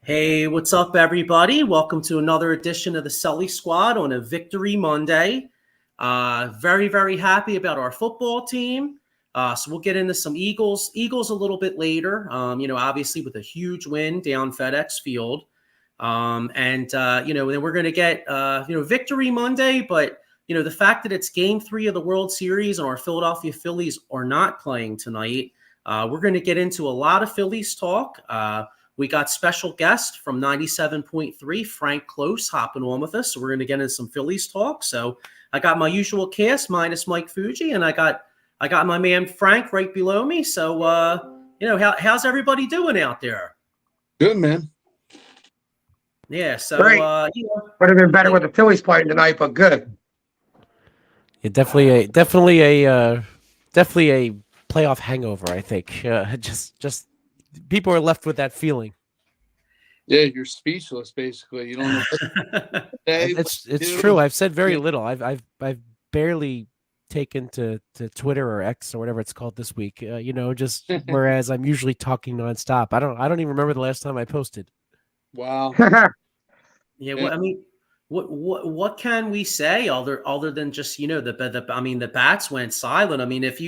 Hey, what's up, everybody? Welcome to another edition of the Sully Squad on a Victory Monday. Very, very happy about our football team. So we'll get into some Eagles a little bit later. Obviously with a huge win down FedEx Field, then we're going to get Victory Monday. But the fact that it's Game 3 of the World Series and our Philadelphia Phillies are not playing tonight, we're going to get into a lot of Phillies talk. We got special guest from 97.3, Frank Close, hopping on with us. So we're going to get into some Phillies talk. So I got my usual cast minus Mike Fuji, and I got my man Frank right below me. So how's everybody doing out there? Good, man. Yeah. So Great. Would have been better with the Phillies playing tonight, but good. Yeah, definitely a playoff hangover. I think just people are left with that feeling. Yeah, you're speechless. Basically, you don't know. It's true. I've said very little. I've barely taken to Twitter or X or whatever it's called this week. Just whereas I'm usually talking nonstop. I don't even remember the last time I posted. Wow. Yeah. Well, I mean, what can we say other than just the bats went silent. I mean, if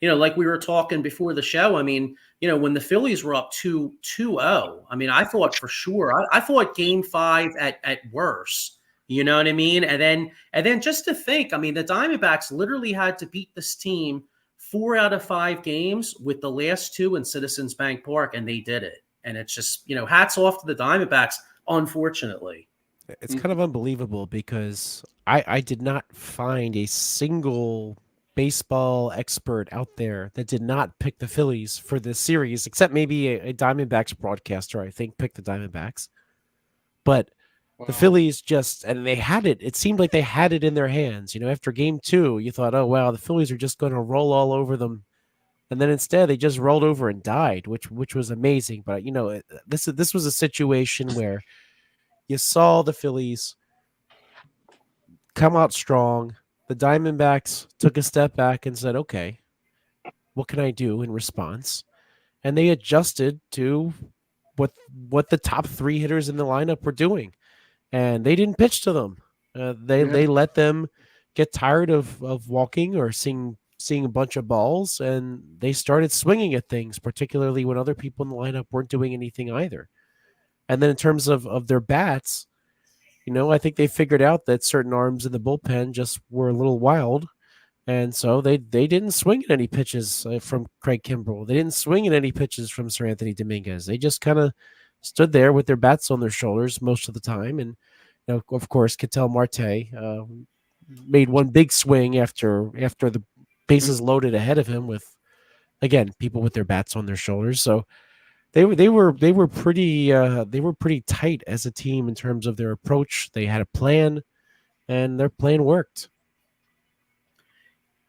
like we were talking before the show, I mean, when the Phillies were up 2-0, I mean, I thought for sure, I thought Game 5 at worst, you know what I mean? And then just to think, I mean, the Diamondbacks literally had to beat this team 4 out of 5 games with the last 2 in Citizens Bank Park, and they did it. And it's just, hats off to the Diamondbacks, unfortunately. It's kind of unbelievable because I did not find a single baseball expert out there that did not pick the Phillies for this series, except maybe a Diamondbacks broadcaster, I think, picked the Diamondbacks. But the Phillies and they had it. It seemed like they had it in their hands. After Game 2, you thought, oh, wow, the Phillies are just going to roll all over them. And then instead, they just rolled over and died, which was amazing. But, this was a situation where you saw the Phillies come out strong. The Diamondbacks took a step back and said, okay, what can I do in response? And they adjusted to what the top 3 hitters in the lineup were doing. And they didn't pitch to them. They let them get tired of walking or seeing a bunch of balls, and they started swinging at things, particularly when other people in the lineup weren't doing anything either. And then in terms of their bats, I think they figured out that certain arms in the bullpen just were a little wild. And so they didn't swing at any pitches from Craig Kimbrell. They didn't swing at any pitches from Sir Anthony Dominguez. They just kind of stood there with their bats on their shoulders most of the time. And, of course, Ketel Marte made one big swing after the bases loaded ahead of him with, again, people with their bats on their shoulders. So they were pretty tight as a team in terms of their approach. They had a plan, and their plan worked.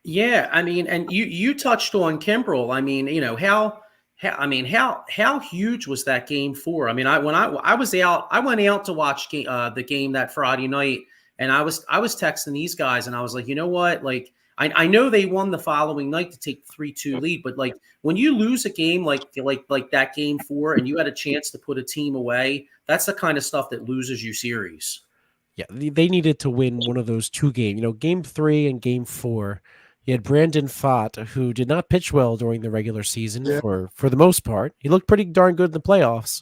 Yeah, I mean, and you touched on Kimbrell. I mean, how huge was that Game 4? I mean, I went out to watch the game that Friday night, and I was texting these guys, and I was like, you know what, like. I know they won the following night to take 3-2 lead, but like when you lose a game like that Game 4 and you had a chance to put a team away, that's the kind of stuff that loses you series. Yeah, they needed to win one of those 2 games. Game 3 and Game 4, you had Brandon Pfaadt, who did not pitch well during the regular season for the most part. He looked pretty darn good in the playoffs,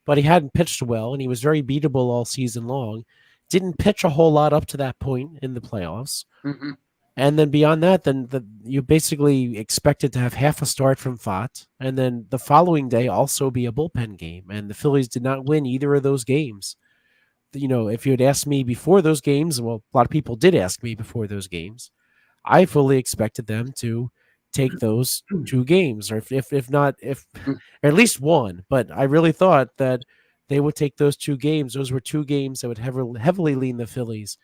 but he hadn't pitched well, and he was very beatable all season long. Didn't pitch a whole lot up to that point in the playoffs. Mm-hmm. And then beyond that, you basically expected to have half a start from Pfaadt, and then the following day also be a bullpen game. And the Phillies did not win either of those games. If you had asked me before those games, well, a lot of people did ask me before those games, I fully expected them to take those 2 games, or if not, or at least one. But I really thought that they would take those 2 games. Those were 2 games that would heavily lean the Phillies.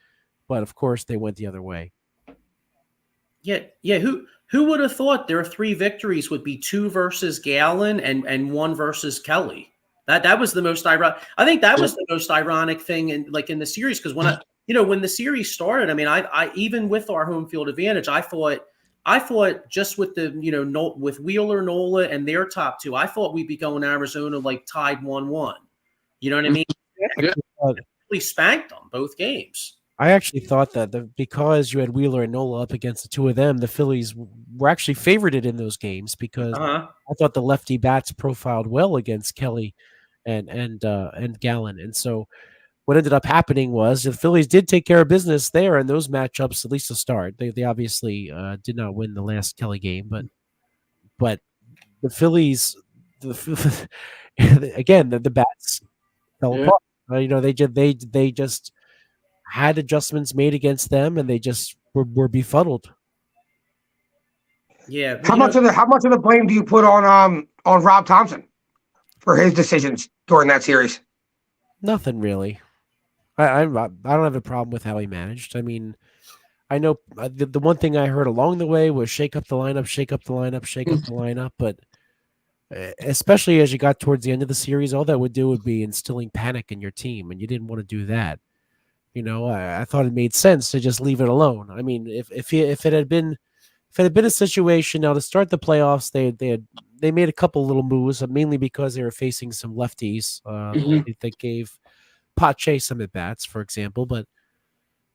But of course, they went the other way. Yeah. Who would have thought their 3 victories would be 2 versus Gallon and 1 versus Kelly? That was the most ironic. I think that was the most ironic thing in the series, because when the series started, I mean, I even with our home field advantage, I thought just with with Wheeler, Nola, and their top 2, I thought we'd be going Arizona tied 1-1. You know what I mean? Yeah. Really spanked them both games. I actually thought that because you had Wheeler and Nola up against the two of them, the Phillies were actually favorited in those games because I thought the lefty bats profiled well against Kelly and Gallen. And so what ended up happening was the Phillies did take care of business there in those matchups, at least to start. They obviously did not win the last Kelly game, but the Phillies, again, the bats fell apart. They just had adjustments made against them, and they just were befuddled. Yeah. How much of the blame do you put on Rob Thompson for his decisions during that series? Nothing really. I don't have a problem with how he managed. I mean, I know the one thing I heard along the way was shake up the lineup, shake up the lineup, shake up the lineup. But especially as you got towards the end of the series, all that would do would be instilling panic in your team, and you didn't want to do that. I thought it made sense to just leave it alone. I mean, if it had been a situation now to start the playoffs, they made a couple little moves, mainly because they were facing some lefties. They gave Pache some at bats, for example, but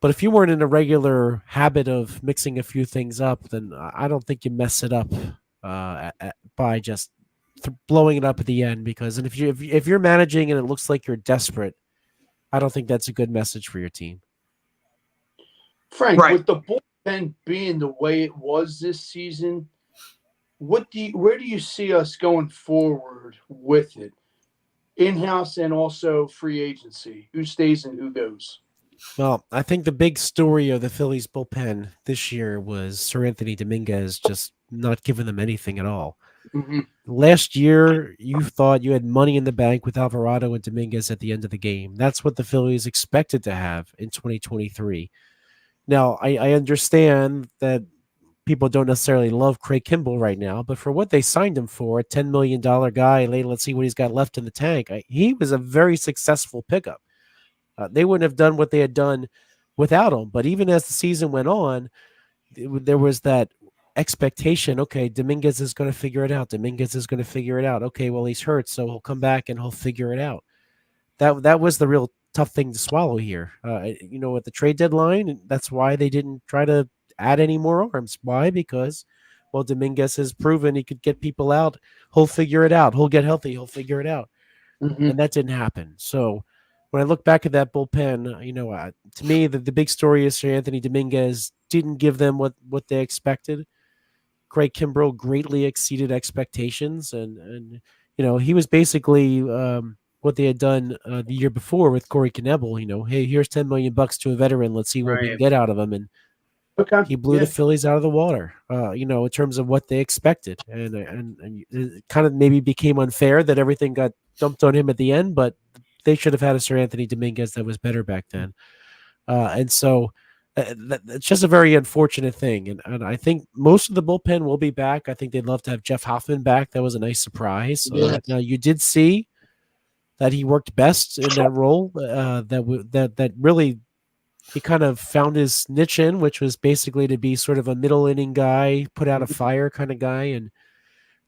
if you weren't in a regular habit of mixing a few things up, then I don't think you mess it up by just blowing it up at the end. Because if you're managing and it looks like you're desperate, I don't think that's a good message for your team. Frank, with the bullpen being the way it was this season, where do you see us going forward with it? In-house and also free agency. Who stays and who goes? Well, I think the big story of the Phillies bullpen this year was Sir Anthony Dominguez just not giving them anything at all. Mm-hmm. Last year, you thought you had money in the bank with Alvarado and Dominguez at the end of the game. That's what the Phillies expected to have in 2023. Now, I understand that people don't necessarily love Craig Kimbrell right now, but for what they signed him for, a $10 million guy, let's see what he's got left in the tank. He was a very successful pickup. They wouldn't have done what they had done without him. But even as the season went on, there was that expectation. Okay, Dominguez is going to figure it out. Dominguez is going to figure it out. Okay, well, he's hurt, so he'll come back and he'll figure it out. That was the real tough thing to swallow here. At the trade deadline, that's why they didn't try to add any more arms. Why? Because, well, Dominguez has proven he could get people out. He'll figure it out. He'll get healthy. He'll figure it out. Mm-hmm. And that didn't happen. So when I look back at that bullpen, to me, the big story is Sir Anthony Dominguez didn't give them what they expected. Craig Kimbrell greatly exceeded expectations. And he was basically what they had done the year before with Corey Knebel. Hey, here's $10 million to a veteran. Let's see what we can get out of him. And he blew the Phillies out of the water, in terms of what they expected. And it kind of maybe became unfair that everything got dumped on him at the end, but they should have had a Sir Anthony Dominguez that was better back then. And so it's just a very unfortunate thing. And I think most of the bullpen will be back. I think they'd love to have Jeff Hoffman back. That was a nice surprise. Now you did see that he worked best in that role, that really he kind of found his niche in, which was basically to be sort of a middle inning guy, put out a fire kind of guy. And,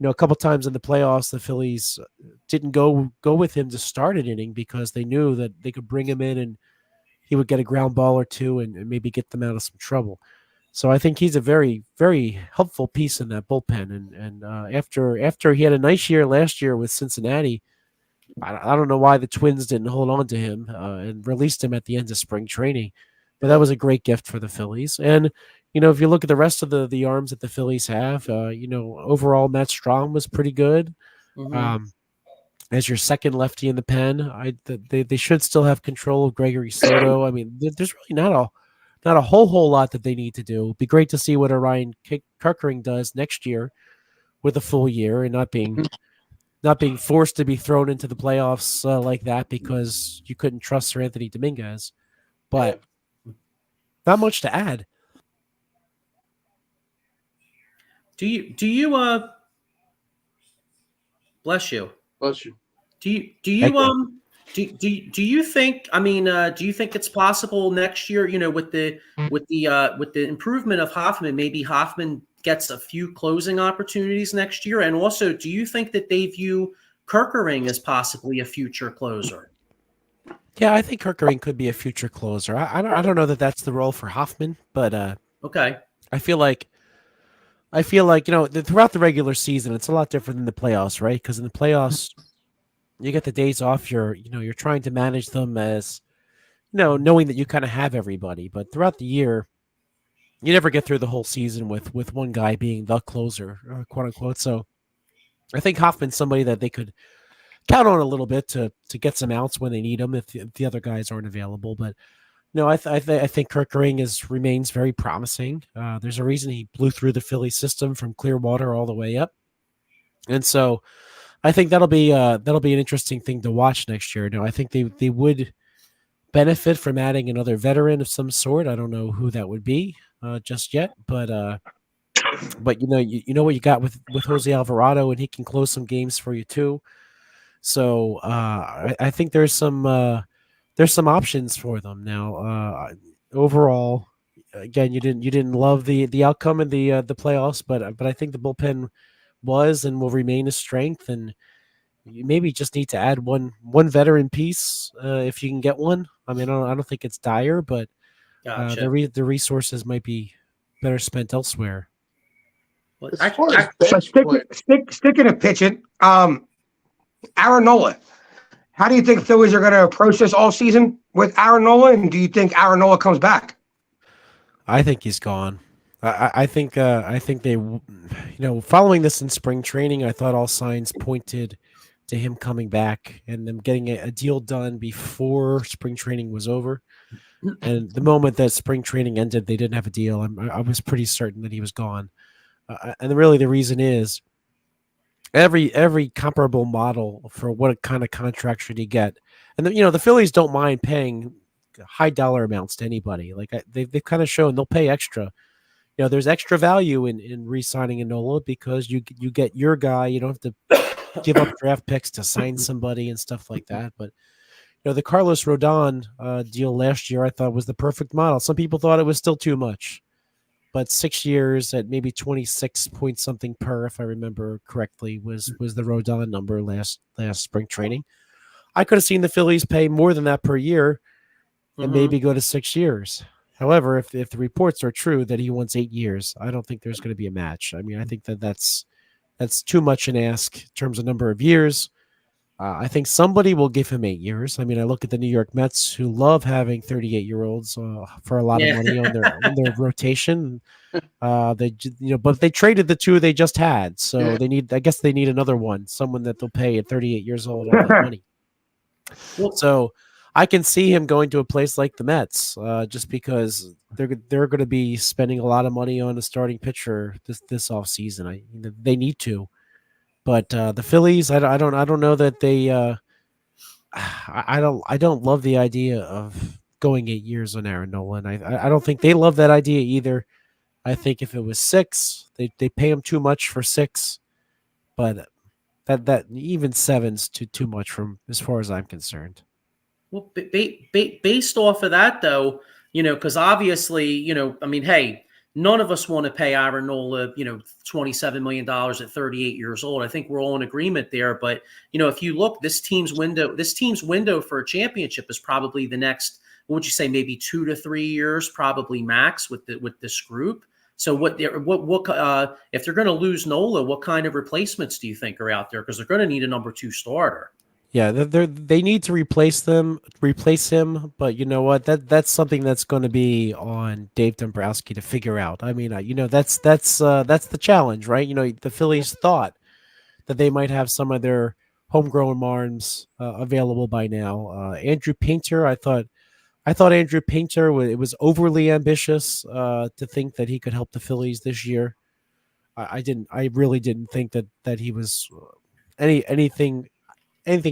a couple times in the playoffs, the Phillies didn't go with him to start an inning because they knew that they could bring him in and he would get a ground ball or two and maybe get them out of some trouble. So I think he's a very, very helpful piece in that bullpen. And after he had a nice year last year with Cincinnati, I don't know why the Twins didn't hold on to him and released him at the end of spring training. But that was a great gift for the Phillies. And, if you look at the rest of the arms that the Phillies have, overall Matt Strong was pretty good. Mm-hmm. As your second lefty in the pen, they should still have control of Gregory Soto. I mean, there's really not a whole lot that they need to do. It'd be great to see what Orion Kirkering does next year with a full year and not being forced to be thrown into the playoffs like that because you couldn't trust Sir Anthony Dominguez. But not much to add. Do you bless you. Bless you. Do you think, do you think it's possible next year, with the improvement of Hoffman, maybe Hoffman gets a few closing opportunities next year? And also, do you think that they view Kirkering as possibly a future closer? Yeah, I think Kirkering could be a future closer. I don't know that that's the role for Hoffman, but Okay. I feel like throughout the regular season, it's a lot different than the playoffs, right? Because in the playoffs, you get the days off. You're trying to manage them as knowing that you kind of have everybody. But throughout the year, you never get through the whole season with one guy being the closer, quote unquote. So I think Hoffman's somebody that they could count on a little bit to get some outs when they need them if the other guys aren't available. But no, I think Kirkering remains very promising. There's a reason he blew through the Philly system from Clearwater all the way up, and so I think that'll be an interesting thing to watch next year. No, I think they would benefit from adding another veteran of some sort. I don't know who that would be just yet, but you know what you got with Jose Alvarado, and he can close some games for you too. So I think there's some options for them now. Overall, again, you didn't love the outcome of the playoffs, but I think the bullpen was and will remain a strength, and you maybe just need to add one veteran piece if you can get one. I mean, I don't think it's dire, but Gotcha. the resources might be better spent elsewhere. Well, As far as So sticking to pitching, Aaron Nola. How do you think Phillies are going to approach this all season with Aaron Nola? And do you think Aaron Nola comes back? I think he's gone. I think they, following this in spring training, I thought all signs pointed to him coming back and them getting a deal done before spring training was over. And the moment that spring training ended, they didn't have a deal. I was pretty certain that he was gone. And really, the reason is every comparable model for what kind of contract should he get, and the Phillies don't mind paying high dollar amounts to anybody. Like they've kind of shown they'll pay extra. There's extra value in re-signing a Nola because you get your guy. You don't have to give up draft picks to sign somebody and stuff like that. But the Carlos Rodon deal last year I thought was the perfect model. Some people thought it was still too much, but 6 years at maybe 26 point something per, if I remember correctly, was the Rodon number last spring training. I could have seen the Phillies pay more than that per year and maybe go to 6 years. However, if the reports are true that he wants 8 years, I don't think there's going to be a match. I mean, I think that's too much an ask in terms of number of years. I think somebody will give him 8 years. I mean, I look at the New York Mets, who love having 38-year-olds for a lot of money on their rotation. But they traded the two they just had, so I guess they need another one, someone that they'll pay at 38 years old all that money. So I can see him going to a place like the Mets, just because they're going to be spending a lot of money on a starting pitcher this offseason. They need to, but the Phillies, I don't know that they. I don't love the idea of going 8 years on Aaron Nola. I don't think they love that idea either. I think if it was 6, they pay him too much for 6, but that even 7's too much from as far as I'm concerned. Well, based off of that, though, because obviously, I mean, hey, none of us want to pay Aaron Nola, $27 million at 38 years old. I think we're all in agreement there. But, if you look, this team's window for a championship is probably the next, what would you say, maybe 2 to 3 years, probably max with this group. So if they're going to lose Nola, what kind of replacements do you think are out there? Because they're going to need a number 2 starter. Yeah, they need to replace him. But you know what? That's something that's going to be on Dave Dombrowski to figure out. I mean, that's the challenge, right? The Phillies thought that they might have some of their homegrown arms available by now. Andrew Painter, I thought Andrew Painter it was overly ambitious to think that he could help the Phillies this year. I really didn't think that he was anything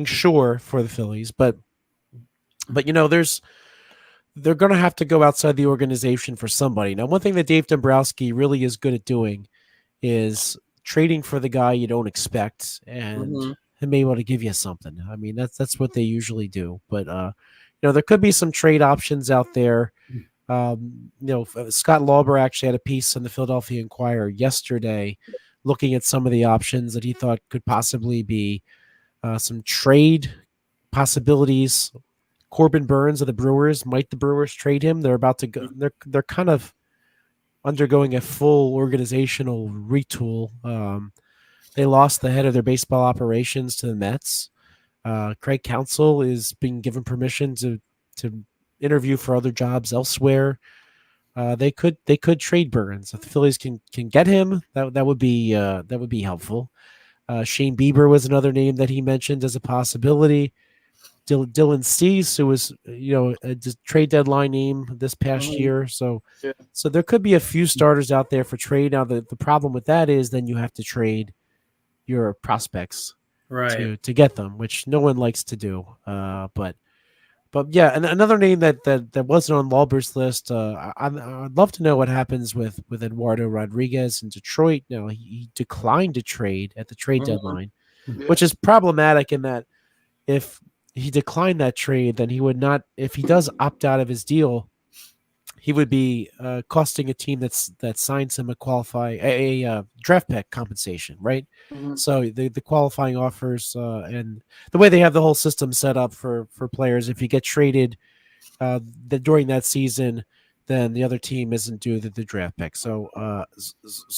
sure for the Phillies, but they're going to have to go outside the organization for somebody. Now, one thing that Dave Dombrowski really is good at doing is trading for the guy you don't expect and he may want to give you something. I mean, that's what they usually do, but there could be some trade options out there. Scott Lauber actually had a piece in the Philadelphia Inquirer yesterday looking at some of the options that he thought could possibly be some trade possibilities. Corbin Burns of the Brewers. Might the Brewers trade him? They're about to go. They're kind of undergoing a full organizational retool. They lost the head of their baseball operations to the Mets. Craig Counsell is being given permission to interview for other jobs elsewhere. They could trade Burns if the Phillies can get him. That would be helpful. Shane Bieber was another name that he mentioned as a possibility. Dylan Cease, who was a trade deadline name this past year. So there could be a few starters out there for trade. Now the problem with that is then you have to trade your prospects to get them, which no one likes to do. But yeah, and another name that wasn't on Lauber's list. I'd love to know what happens with Eduardo Rodriguez in Detroit. Now he declined to trade at the trade deadline, which is problematic in that if he declined that trade, then he would not. If he does opt out of his deal, he would be costing a team that signs him a draft pick compensation, right? So the qualifying offers and the way they have the whole system set up for players, if you get traded during that season, then the other team isn't due the draft pick. So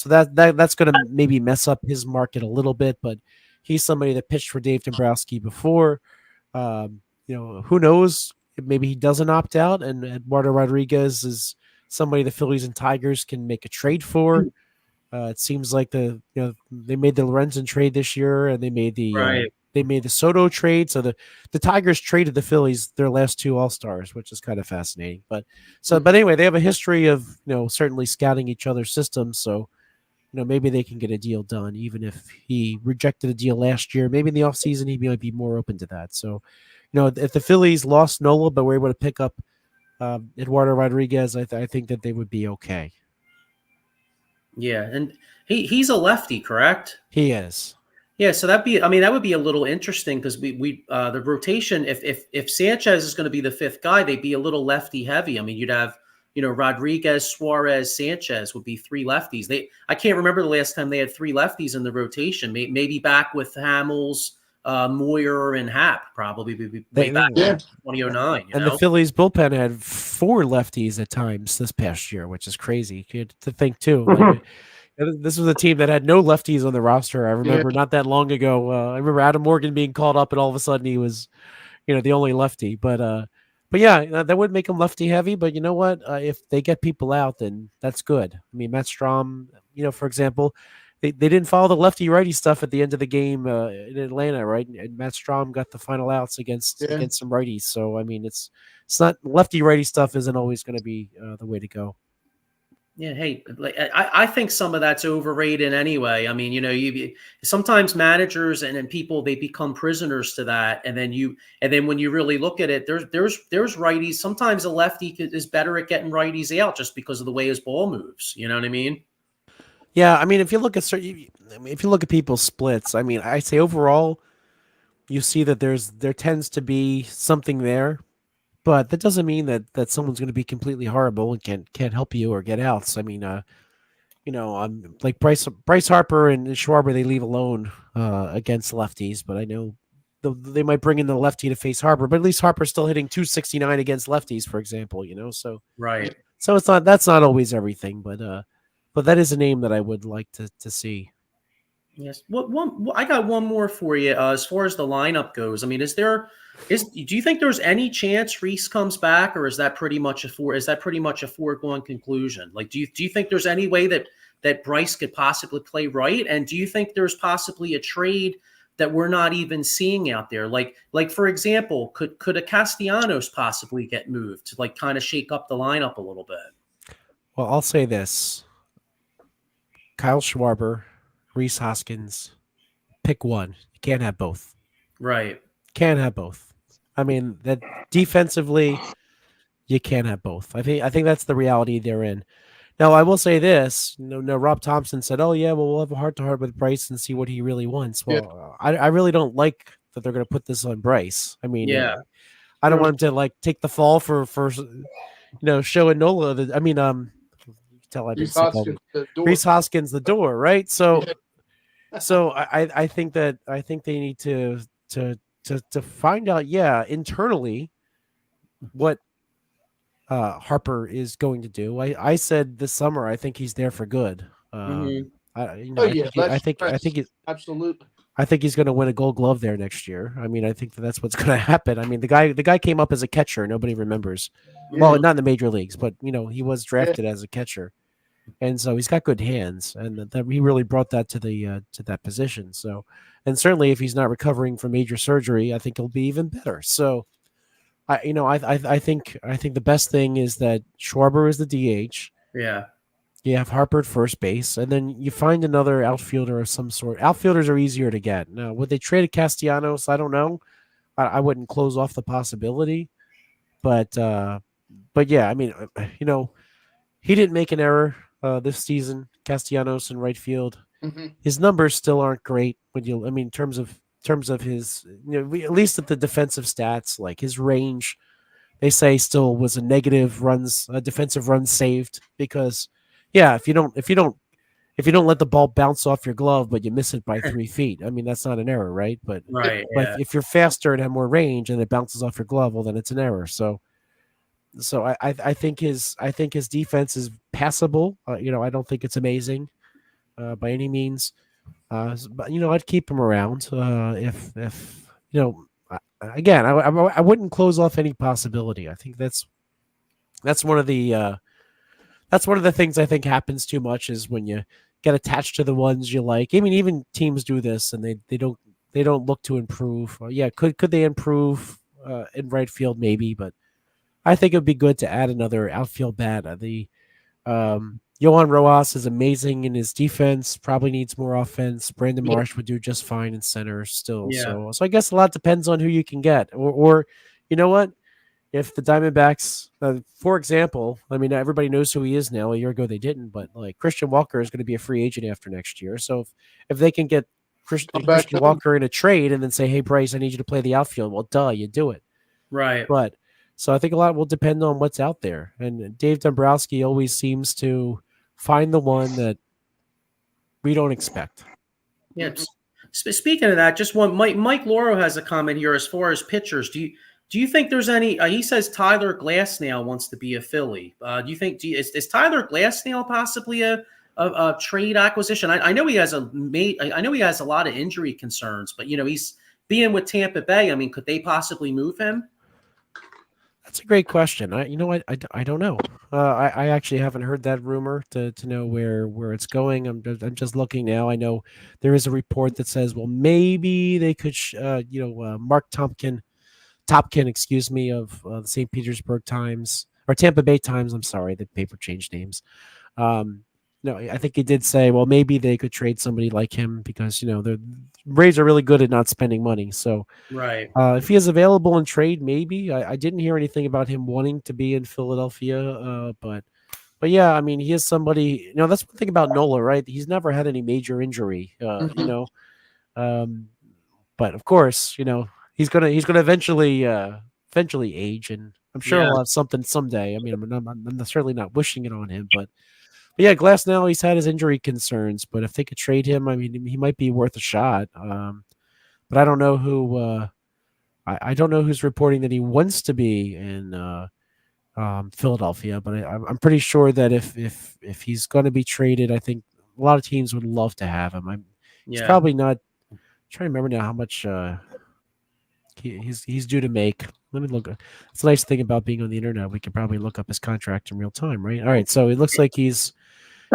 that's going to maybe mess up his market a little bit, but he's somebody that pitched for Dave Dombrowski before. Who knows? Maybe he doesn't opt out, and Eduardo Rodriguez is somebody the Phillies and Tigers can make a trade for. It seems like they made the Lorenzen trade this year, and they made the Soto trade. So the Tigers traded the Phillies their last two All-Stars, which is kind of fascinating. But anyway, they have a history of certainly scouting each other's systems. So maybe they can get a deal done, even if he rejected a deal last year. Maybe in the offseason he might be more open to that. So. If the Phillies lost Nola, but were able to pick up Eduardo Rodriguez, I think that they would be okay. Yeah, and he's a lefty, correct? He is. Yeah, so that would be a little interesting because we the rotation. If Sanchez is going to be the fifth guy, they'd be a little lefty heavy. I mean, you'd have Rodriguez, Suarez, Sanchez would be three lefties. I can't remember the last time they had three lefties in the rotation. Maybe back with Hamels. Moyer and Happ probably way back in 2009. And the Phillies bullpen had four lefties at times this past year, which is crazy to think too. This was a team that had no lefties on the roster. I remember not that long ago. I remember Adam Morgan being called up, and all of a sudden he was, the only lefty. But yeah, that would make them lefty heavy. But you know what? If they get people out, then that's good. I mean, Matt Strom, for example. They didn't follow the lefty-righty stuff at the end of the game in Atlanta, right? And Matt Strom got the final outs against some righties. So I mean, it's not lefty-righty stuff isn't always going to be the way to go. Yeah, hey, I think some of that's overrated anyway. I mean, you sometimes managers and people they become prisoners to that, and then when you really look at it, there's righties. Sometimes a lefty is better at getting righties out just because of the way his ball moves. You know what I mean? Yeah, I mean, if you look at people's splits, I mean, I say overall, you see that there tends to be something there, but that doesn't mean that someone's going to be completely horrible and can't help you or get outs. I mean, like Bryce Harper and Schwarber, they leave alone against lefties, but I know they might bring in the lefty to face Harper, but at least Harper's still hitting .269 against lefties, for example. So right. So that's not always everything, but that is a name that I would like to see. Yes. I got one more for you as far as the lineup goes. I mean, do you think there's any chance Reese comes back, or is that pretty much a foregone conclusion? Like, do you think there's any way that Bryce could possibly play right? And do you think there's possibly a trade that we're not even seeing out there? Like for example, could a Castellanos possibly get moved to kind of shake up the lineup a little bit? Well, I'll say this. Kyle Schwarber, Rhys Hoskins, pick one. You can't have both. Right. Can't have both. I mean, that defensively, you can't have both. I think that's the reality they're in. Now, I will say this. Rob Thompson said, "Oh yeah, well, we'll have a heart-to-heart with Bryce and see what he really wants." Well, I really don't like that they're going to put this on Bryce. I mean, I don't want him to take the fall for showing Nola. Tell I just Rhys Hoskins the door, right? So I think they need to find out internally what Harper is going to do. I said this summer I think he's there for good. Absolutely. I think he's going to win a Gold Glove there next year. I mean, I think that's what's going to happen. I mean, the guy came up as a catcher. Nobody remembers. Yeah. Well, not in the major leagues, but he was drafted as a catcher, and so he's got good hands, and that he really brought that to that position. So, and certainly if he's not recovering from major surgery, I think he'll be even better. So, I think the best thing is that Schwarber is the DH. Yeah. You have Harper at first base, and then you find another outfielder of some sort. Outfielders are easier to get. Now, would they trade Castellanos? I don't know. I wouldn't close off the possibility, but yeah, I mean, he didn't make an error this season. Castellanos in right field, his numbers still aren't great. In terms of his, at least at the defensive stats, like his range, they say still was a negative defensive runs saved because. Yeah, if you don't let the ball bounce off your glove, but you miss it by 3 feet, I mean that's not an error, right? But if you're faster and have more range and it bounces off your glove, well then it's an error. So I think his defense is passable. I don't think it's amazing by any means, but I'd keep him around if again I wouldn't close off any possibility. I think that's one of the. That's one of the things I think happens too much is when you get attached to the ones you like. I mean, even teams do this, and they don't look to improve. Could they improve in right field? Maybe, but I think it would be good to add another outfield bat. Yohan Rojas is amazing in his defense. Probably needs more offense. Brandon Marsh would do just fine in center still. Yeah. So I guess a lot depends on who you can get, or you know what. If the Diamondbacks, for example, I mean, everybody knows who he is now. A year ago, they didn't, but like Christian Walker is going to be a free agent after next year. So if they can get Christian Walker in a trade and then say, hey, Bryce, I need you to play the outfield. Well, duh, you do it. Right. But so I think a lot will depend on what's out there. And Dave Dombrowski always seems to find the one that we don't expect. Yeah. Speaking of that, just one, Mike Loro has a comment here as far as pitchers. Do you think there's any? He says Tyler Glasnow wants to be a Philly. Do you think is Tyler Glasnow possibly a trade acquisition? I know he has I know he has a lot of injury concerns, but he's being with Tampa Bay. I mean, could they possibly move him? That's a great question. I don't know. I actually haven't heard that rumor to know where it's going. I'm just looking now. I know there is a report that says, well, maybe they could, Mark Topkin, of the St. Petersburg Times or Tampa Bay Times. I'm sorry, the paper changed names. No, I think he did say, well, maybe they could trade somebody like him because the Rays are really good at not spending money. So, right, if he is available in trade, maybe. I didn't hear anything about him wanting to be in Philadelphia, but yeah, I mean, he is somebody. That's one thing about Nola, right? He's never had any major injury. But of course, he's gonna eventually age, and I'm sure he'll have something someday. I mean, I'm certainly not wishing it on him, but yeah, Glasnow, he's had his injury concerns, but if they could trade him, I mean, he might be worth a shot. But I don't know who. I don't know who's reporting that he wants to be in Philadelphia, but I'm pretty sure that if he's going to be traded, I think a lot of teams would love to have him. He's probably not. I'm trying to remember now how much he's due to make. Let me look. It's a nice thing about being on the internet. We can probably look up his contract in real time, right? All right, so it looks like he's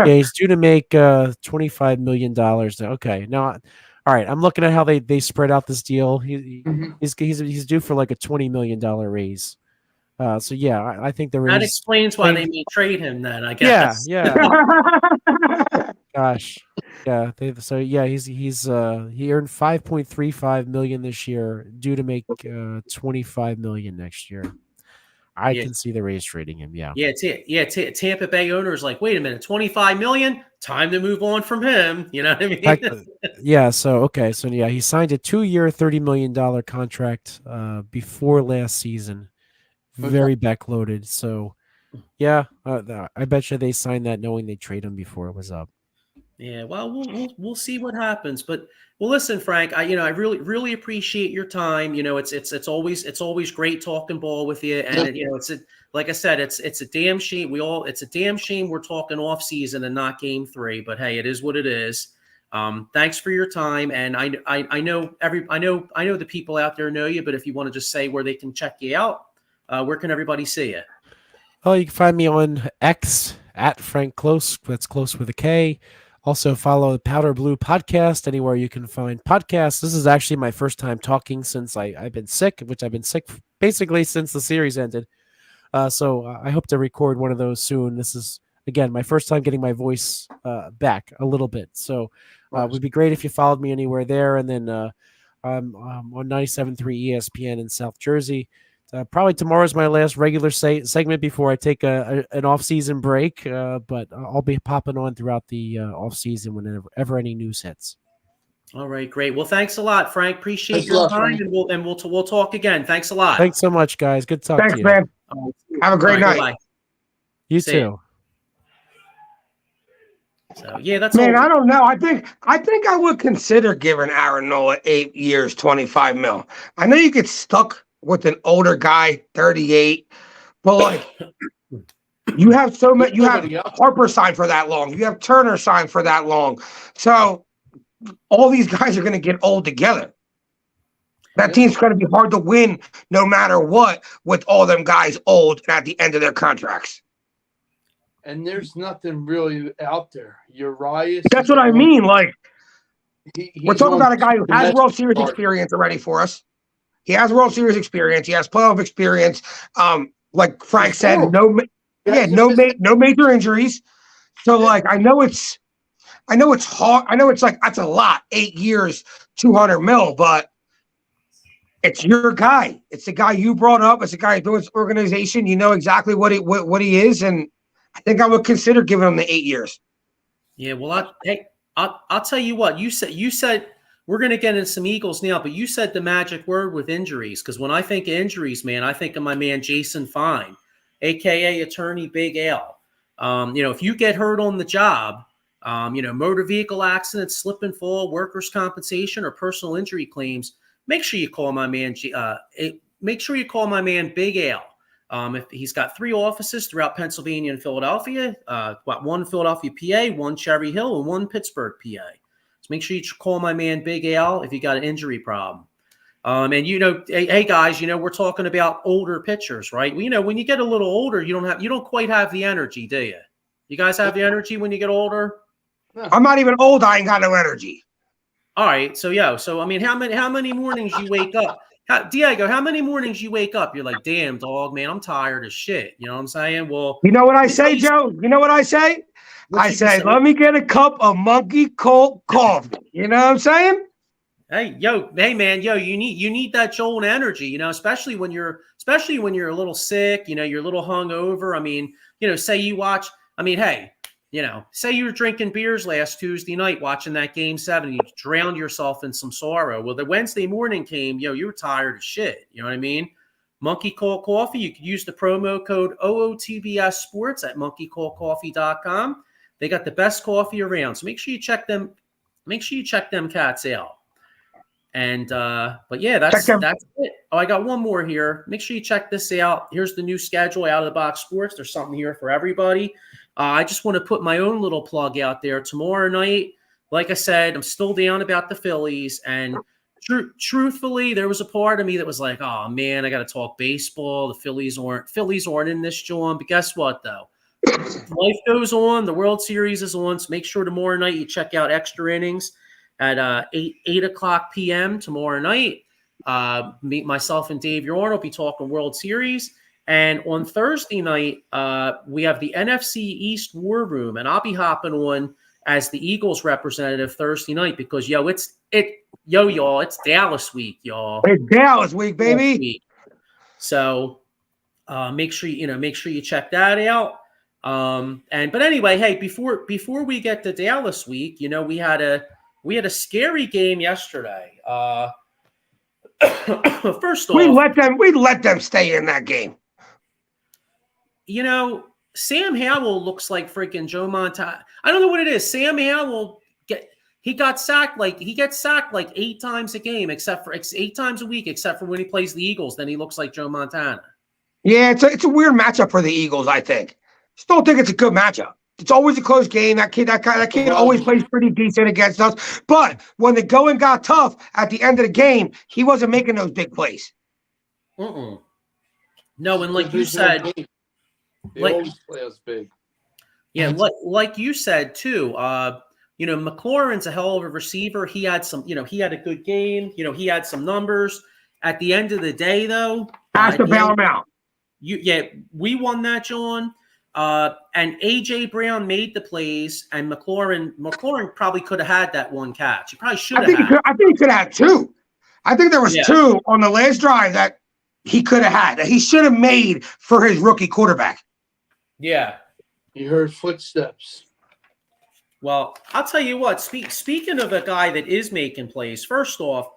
due to make $25 million. Okay, now, all right, I'm looking at how they spread out this deal. He's due for like a $20 million raise. So yeah, I think there is. That explains why they may trade him. Then I guess. Yeah. Gosh. Yeah. He earned $5.35 million this year, due to make $25 million next year. I can see the Rays trading him. Yeah. Tampa Bay owners like, wait a minute, $25 million, time to move on from him. You know what I mean? Yeah. So okay. So yeah, he signed a 2-year, $30 million contract before last season. Very backloaded. So yeah, I bet you they signed that knowing they trade him before it was up. Yeah, well, we'll see what happens. But well, listen, Frank, I really appreciate your time. It's always great talking ball with you, and like I said, it's a damn shame it's a damn shame we're talking off season and not game 3. But hey, it is what it is. Thanks for your time, and I know the people out there know you, but if you want to just say where they can check you out, where can everybody see you? Oh, you can find me on X at Frank Close. That's Close with a K. Also, follow the Powder Blue podcast anywhere you can find podcasts. This is actually my first time talking since I've been sick, which I've been sick basically since the series ended. So I hope to record one of those soon. This is, again, my first time getting my voice back a little bit. So it would be great if you followed me anywhere there. And then I'm on 97.3 ESPN in South Jersey. Probably tomorrow's my last regular segment before I take an off-season break, but I'll be popping on throughout the off-season whenever any news hits. All right, great. Well, thanks a lot, Frank. Appreciate your time, and we'll talk again. Thanks a lot. Thanks so much, guys. Good talk to you. Thanks, man. Have a great night. Bye-bye. You too. So yeah, that's man. All. I don't know. I think I would consider giving Aaron Nola 8 years, $25 million. I know you get stuck with an older guy, 38, but like you have so many. You have Harper signed for that long. You have Turner signed for that long. So all these guys are going to get old together. That team's going to be hard to win no matter what with all them guys old and at the end of their contracts. And there's nothing really out there. Urias. That's what I mean. Like we're talking about a guy who has World Series experience already for us. He has World Series experience. He has playoff experience. Like Frank said, no major injuries. So like, I know it's hard. I know it's like, that's a lot, 8 years, 200 mil, but it's your guy. It's the guy you brought up. It's the guy who's doing this organization. You know exactly what he is. And I think I would consider giving him the 8 years. Yeah. Well, I'll tell you what, you said, we're going to get into some Eagles now, but you said the magic word with injuries. Because when I think of injuries, man, I think of my man Jason Fine, a.k.a. Attorney Big Al. If you get hurt on the job, motor vehicle accidents, slip and fall, workers' compensation, or personal injury claims, make sure you call my man. Make sure you call my man Big Al. If he's got 3 offices throughout Pennsylvania and Philadelphia, one Philadelphia, PA, one Cherry Hill, and one Pittsburgh, PA. Make sure you call my man Big Al if you got an injury problem. And hey guys, we're talking about older pitchers, right? Well, when you get a little older, you don't quite have the energy, do you? You guys have the energy when you get older? I'm not even old. I ain't got no energy. All right, so I mean, how many mornings you wake up? Diego, how many mornings you wake up? You're like, damn, dog, man, I'm tired as shit. You know what I'm saying? Well, you know what I say, Joe? You know what I say? I say, let me get a cup of monkey cold coffee. You know what I'm saying? Hey, man, you need that jolt energy, especially when you're a little sick, you're a little hungover. I mean, say you watch, hey, say you were drinking beers last Tuesday night watching that Game 7, you drowned yourself in some sorrow. Well, the Wednesday morning came, you were tired as shit. You know what I mean? Monkey Cold Coffee, you could use the promo code OOTBS Sports at monkeycoldcoffee.com. They got the best coffee around. So make sure you check them. Make sure you check them cats out. And but yeah, that's it. Oh, I got one more here. Make sure you check this out. Here's the new schedule, Out of the Box Sports. There's something here for everybody. I just want to put my own little plug out there. Tomorrow night, like I said, I'm still down about the Phillies. And truthfully, there was a part of me that was like, oh man, I got to talk baseball. The Phillies aren't in this, John. But guess what, though? Life goes on. The World Series is on. So make sure tomorrow night you check out Extra Innings at 8 o'clock p.m. tomorrow night. Myself and Dave Yorn will be talking World Series. And on Thursday night, we have the NFC East War Room, and I'll be hopping on as the Eagles representative Thursday night because y'all, it's Dallas week, y'all. It's Dallas week, baby. So make sure you check that out. But anyway, hey, before we get to Dallas week, we had a scary game yesterday. First off, we let them stay in that game. Sam Howell looks like freaking Joe Montana. I don't know what it is. Sam Howell gets sacked like 8 times a game, except for 8 times a week, except for when he plays the Eagles. Then he looks like Joe Montana. Yeah, it's a weird matchup for the Eagles. I think. Still think it's a good matchup. It's always a close game. That kid always plays pretty decent against us. But when the going got tough at the end of the game, he wasn't making those big plays. No, and like you said, they always play us big. Yeah, like you said too. McLaurin's a hell of a receiver. He had he had a good game. He had some numbers. At the end of the day, though, has to bail him out. We won that, John. And AJ Brown made the plays, and McLaurin probably could have had that one catch. He probably should have. I think he could have had two. I think there was two on the last drive that he could have had, that he should have made for his rookie quarterback. Yeah. You heard footsteps. Well, I'll tell you what, speaking of a guy that is making plays, first off,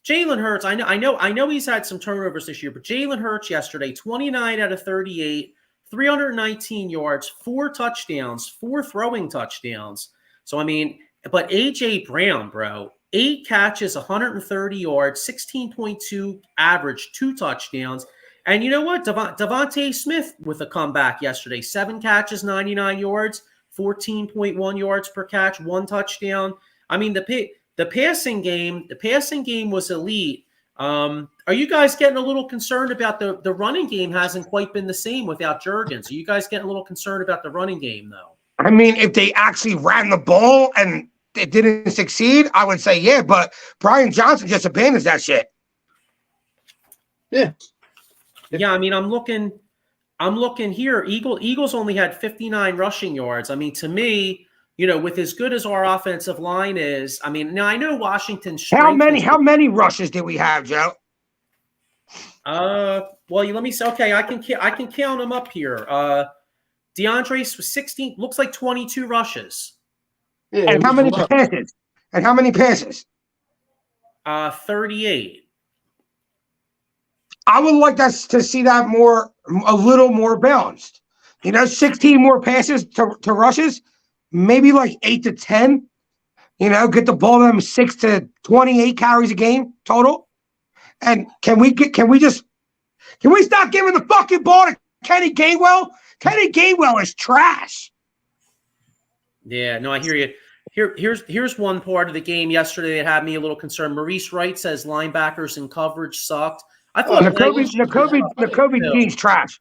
Jalen Hurts, I know he's had some turnovers this year, but Jalen Hurts yesterday, 29 out of 38, 319 yards, 4 touchdowns, 4 throwing touchdowns. So, but A.J. Brown, bro, 8 catches, 130 yards, 16.2 average, 2 touchdowns. And you know what? Devontae Smith with a comeback yesterday, 7 catches, 99 yards, 14.1 yards per catch, 1 touchdown. The passing game was elite. Are you guys getting a little concerned about the running game? Hasn't quite been the same without Jurgens. Are you guys getting a little concerned about the running game, though? If they actually ran the ball and it didn't succeed, I would say yeah. But Brian Johnson just abandons that shit. Yeah. Yeah, I'm looking here. Eagles only had 59 rushing yards. To me, with as good as our offensive line is, now I know Washington's strength. How many rushes did we have, Joe? Well, let me say. Okay, I can count them up here. DeAndre was 16. Looks like 22 rushes. Yeah, and how many passes? 38. I would like to see that a little more balanced. 16 more passes to rushes, maybe like 8 to 10. Get the ball to them 6 to 28 carries a game total. And can we stop giving the fucking ball to Kenny Gainwell? Kenny Gainwell is trash. Yeah, no, I hear you. Here's one part of the game yesterday that had me a little concerned. Maurice Wright says linebackers in coverage sucked. I thought Nakobe Dean's trash.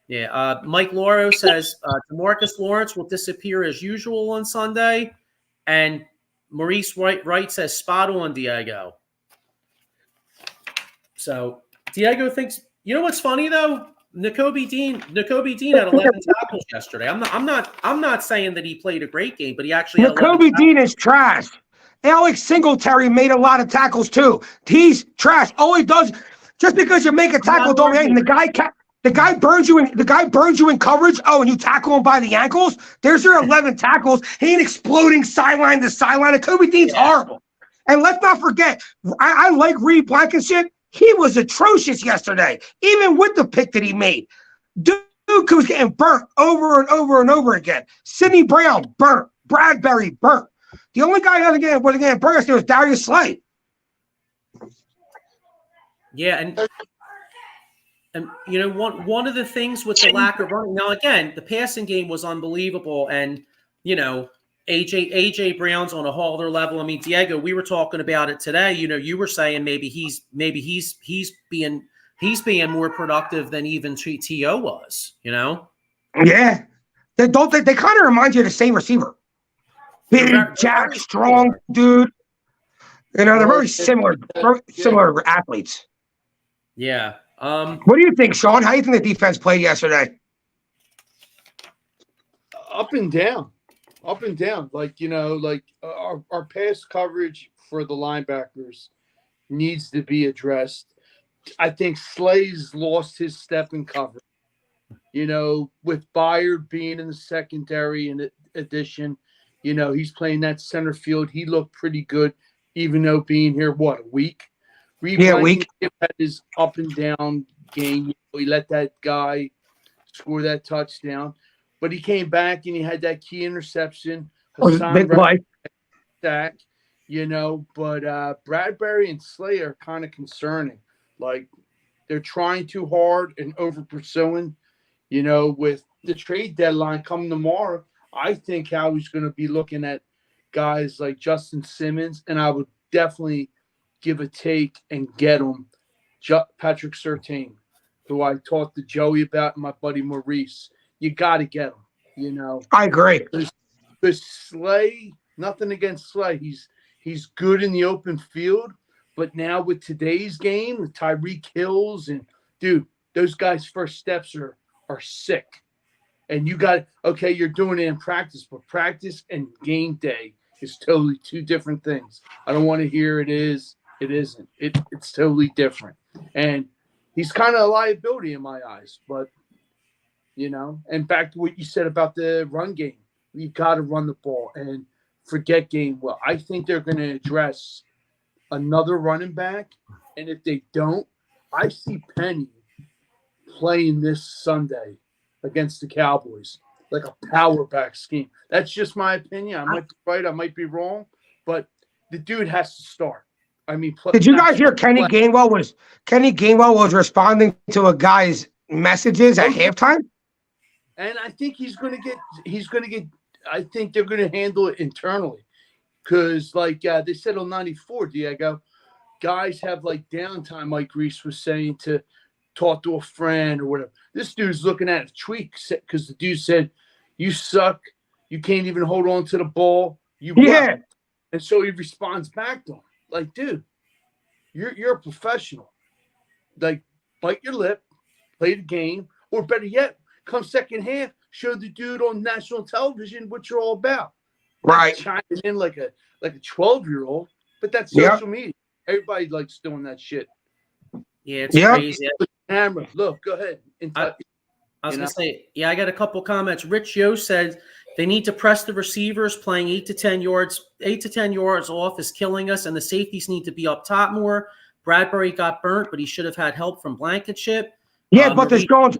Yeah, Mike Lauro says DeMarcus Lawrence will disappear as usual on Sunday, and Maurice Wright says spot on, Diego. So Diego thinks. You know what's funny though? Nakobe Dean had 11 tackles yesterday. I'm not saying that he played a great game, but he actually had Nakobe Dean is trash. Alex Singletary made a lot of tackles too. He's trash. All he does, just because you make a tackle, don't mean the guy burns you in coverage. Oh, and you tackle him by the ankles. There's your 11 tackles. He ain't exploding sideline to sideline. Nakobe Dean's horrible. And let's not forget, I like Reed Blankenship. He was atrocious yesterday, even with the pick that he made. Duke was getting burnt over and over and over again. Sidney Brown burnt. Bradbury burnt. The only guy who wasn't getting burnt was Darius Slay. Yeah, and one of the things with the lack of running. Now again, the passing game was unbelievable, and AJ Brown's on a whole other level. Diego, we were talking about it today. You were saying maybe he's being more productive than even T.O. was. Yeah, they kind of remind you of the same receiver. Big, jack, strong dude. They're very similar athletes. Yeah. What do you think, Sean? How do you think the defense played yesterday? Up and down. Our pass coverage for the linebackers needs to be addressed. I think Slay's lost his step in coverage. With Byard being in the secondary in addition, he's playing that center field. He looked pretty good, even though being here, a week? Week. Had his up and down game. He let that guy score that touchdown. But he came back and he had that key interception. Big play. Sack, but Bradbury and Slay are kind of concerning. Like, they're trying too hard and over pursuing. With the trade deadline coming tomorrow, I think Howie's going to be looking at guys like Justin Simmons, and I would definitely give a take and get him. Patrick Surtain, who I talked to Joey about, and my buddy Maurice. You got to get him. I agree. Because Slay, nothing against Slay. He's good in the open field, but now with today's game, the Tyreek Hills and dude, those guys' first steps are sick. And you're doing it in practice, but practice and game day is totally two different things. I don't want to hear it is, it isn't. It's totally different. And he's kind of a liability in my eyes, but and back to what you said about the run game. You've got to run the ball and forget game well. I think they're going to address another running back, and if they don't, I see Penny playing this Sunday against the Cowboys like a power back scheme. That's just my opinion. I might be right, I might be wrong, but the dude has to start. Did you guys hear Kenny Gainwell was responding to a guy's messages at halftime? And I think he's going to get I think they're going to handle it internally because, they said on 94, Diego, guys have, downtime, like Reese was saying, to talk to a friend or whatever. This dude's looking at a tweet because the dude said, you suck. You can't even hold on to the ball. Yeah. And so he responds back to him. Like, dude, you're a professional. Bite your lip, play the game, or better yet, come second half, show the dude on national television what you're all about. Right. Chiming in like a 12-year-old, but that's social media. Everybody likes doing that shit. Yeah, it's crazy. Camera, look, go ahead. I was going to say, I got a couple comments. Rich Yo said they need to press the receivers. Playing 8 to 10 yards off is killing us, and the safeties need to be up top more. Bradbury got burnt, but he should have had help from Blankenship. Yeah, but to Sean's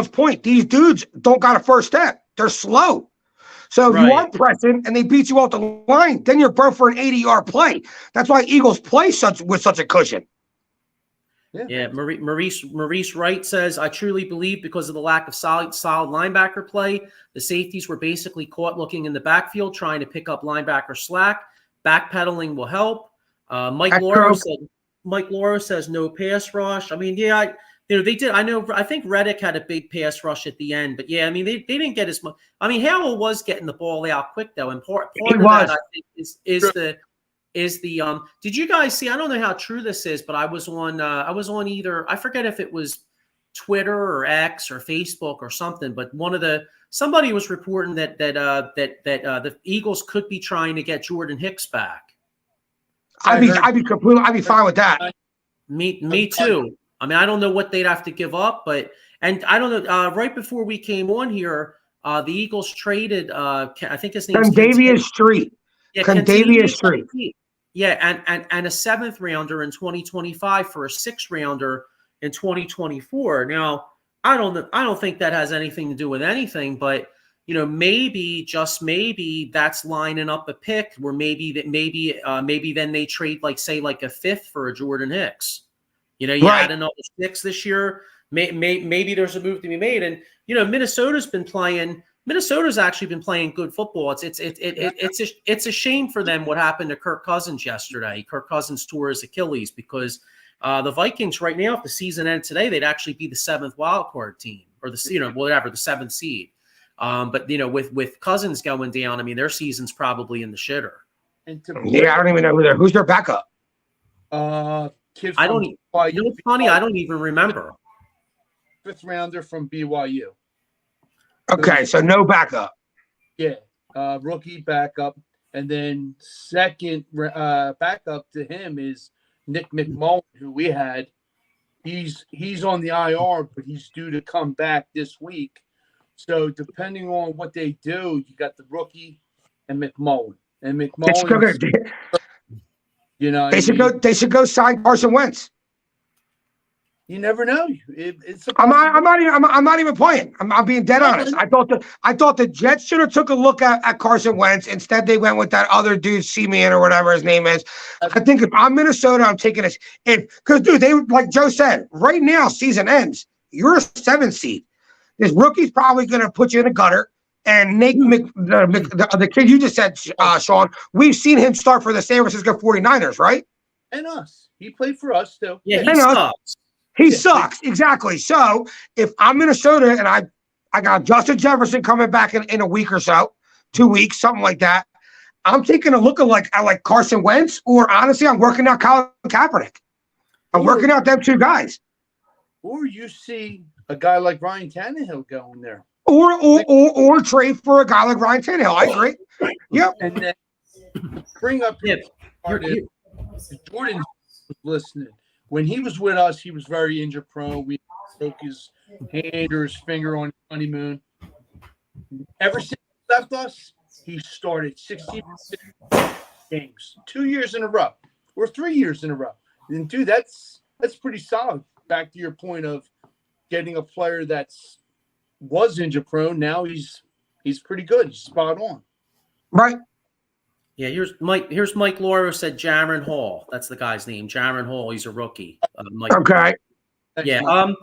point, these dudes don't got a first step. They're slow. So if you are pressing and they beat you off the line, then you're burnt for an 80-yard play. That's why Eagles play with such a cushion. Yeah. Maurice Wright says, I truly believe because of the lack of solid linebacker play, the safeties were basically caught looking in the backfield trying to pick up linebacker slack. Backpedaling will help. Mike Lauro says no pass rush. They did. I think Reddick had a big pass rush at the end, but they didn't get as much. Howell was getting the ball out quick though, and part of that I think is the did you guys see? I don't know how true this is, but I was on either, I forget if it was Twitter or X or Facebook or something, but somebody was reporting that the Eagles could be trying to get Jordan Hicks back. I'd be fine with that. Me too. I don't know what they'd have to give up, and I don't know. Right before we came on here, the Eagles traded. I think his name is Condavious Street. Yeah, Condavious Street. Yeah, and a 7th rounder in 2025 for a 6th rounder in 2024. Now, I don't think that has anything to do with anything, but maybe, just maybe, that's lining up a pick where maybe then they trade like a 5th for a Jordan Hicks. Add another 6 this year. Maybe there's a move to be made, and Minnesota's actually been playing good football. It's a shame for them what happened to Kirk Cousins yesterday. Kirk Cousins tore his Achilles because the Vikings right now, if the season ended today, they'd actually be the 7th wild card team or the 7th seed. But with Cousins going down, their season's probably in the shitter. I don't even know who's their backup. I don't. It's funny. I don't even remember. 5th rounder from BYU. Okay, so no backup. Yeah, rookie backup, and then second backup to him is Nick McMullen, who we had. He's on the IR, but he's due to come back this week. So depending on what they do, you got the rookie and McMullen. And McMullen, they should go sign Carson Wentz. You never know. I'm not even playing. I'm being dead honest. I thought the Jets should have took a look at Carson Wentz. Instead, they went with that other dude, Seaman or whatever his name is. I think if I'm Minnesota, I'm taking this. Because dude, they like Joe said, right now season ends. You're a 7th seed. This rookie's probably going to put you in the gutter. And Nate the kid you just said, Sean, we've seen him start for the San Francisco 49ers, right? And us. He played for us too. Yeah, he sucks. He sucks, exactly. So if I'm Minnesota and I got Justin Jefferson coming back in a week or so, 2 weeks, something like that, I'm taking a look at like Carson Wentz, or honestly, I'm working out Colin Kaepernick. I'm working out them two guys. Or you see a guy like Ryan Tannehill going there. Or trade for a guy like Ryan Tannehill. I agree. Yep. And then bring up Jordan was listening. When he was with us, he was very injury prone. We broke his hand or his finger on honeymoon. Ever since he left us, he started 16 games, 2 years in a row, or 3 years in a row. And dude, that's pretty solid. Back to your point of getting a player was injury prone. Now he's pretty good. He's spot on. Right. Yeah, here's Mike Laura said Jaron Hall. That's the guy's name. Jaron Hall. He's a rookie. Okay. Yeah.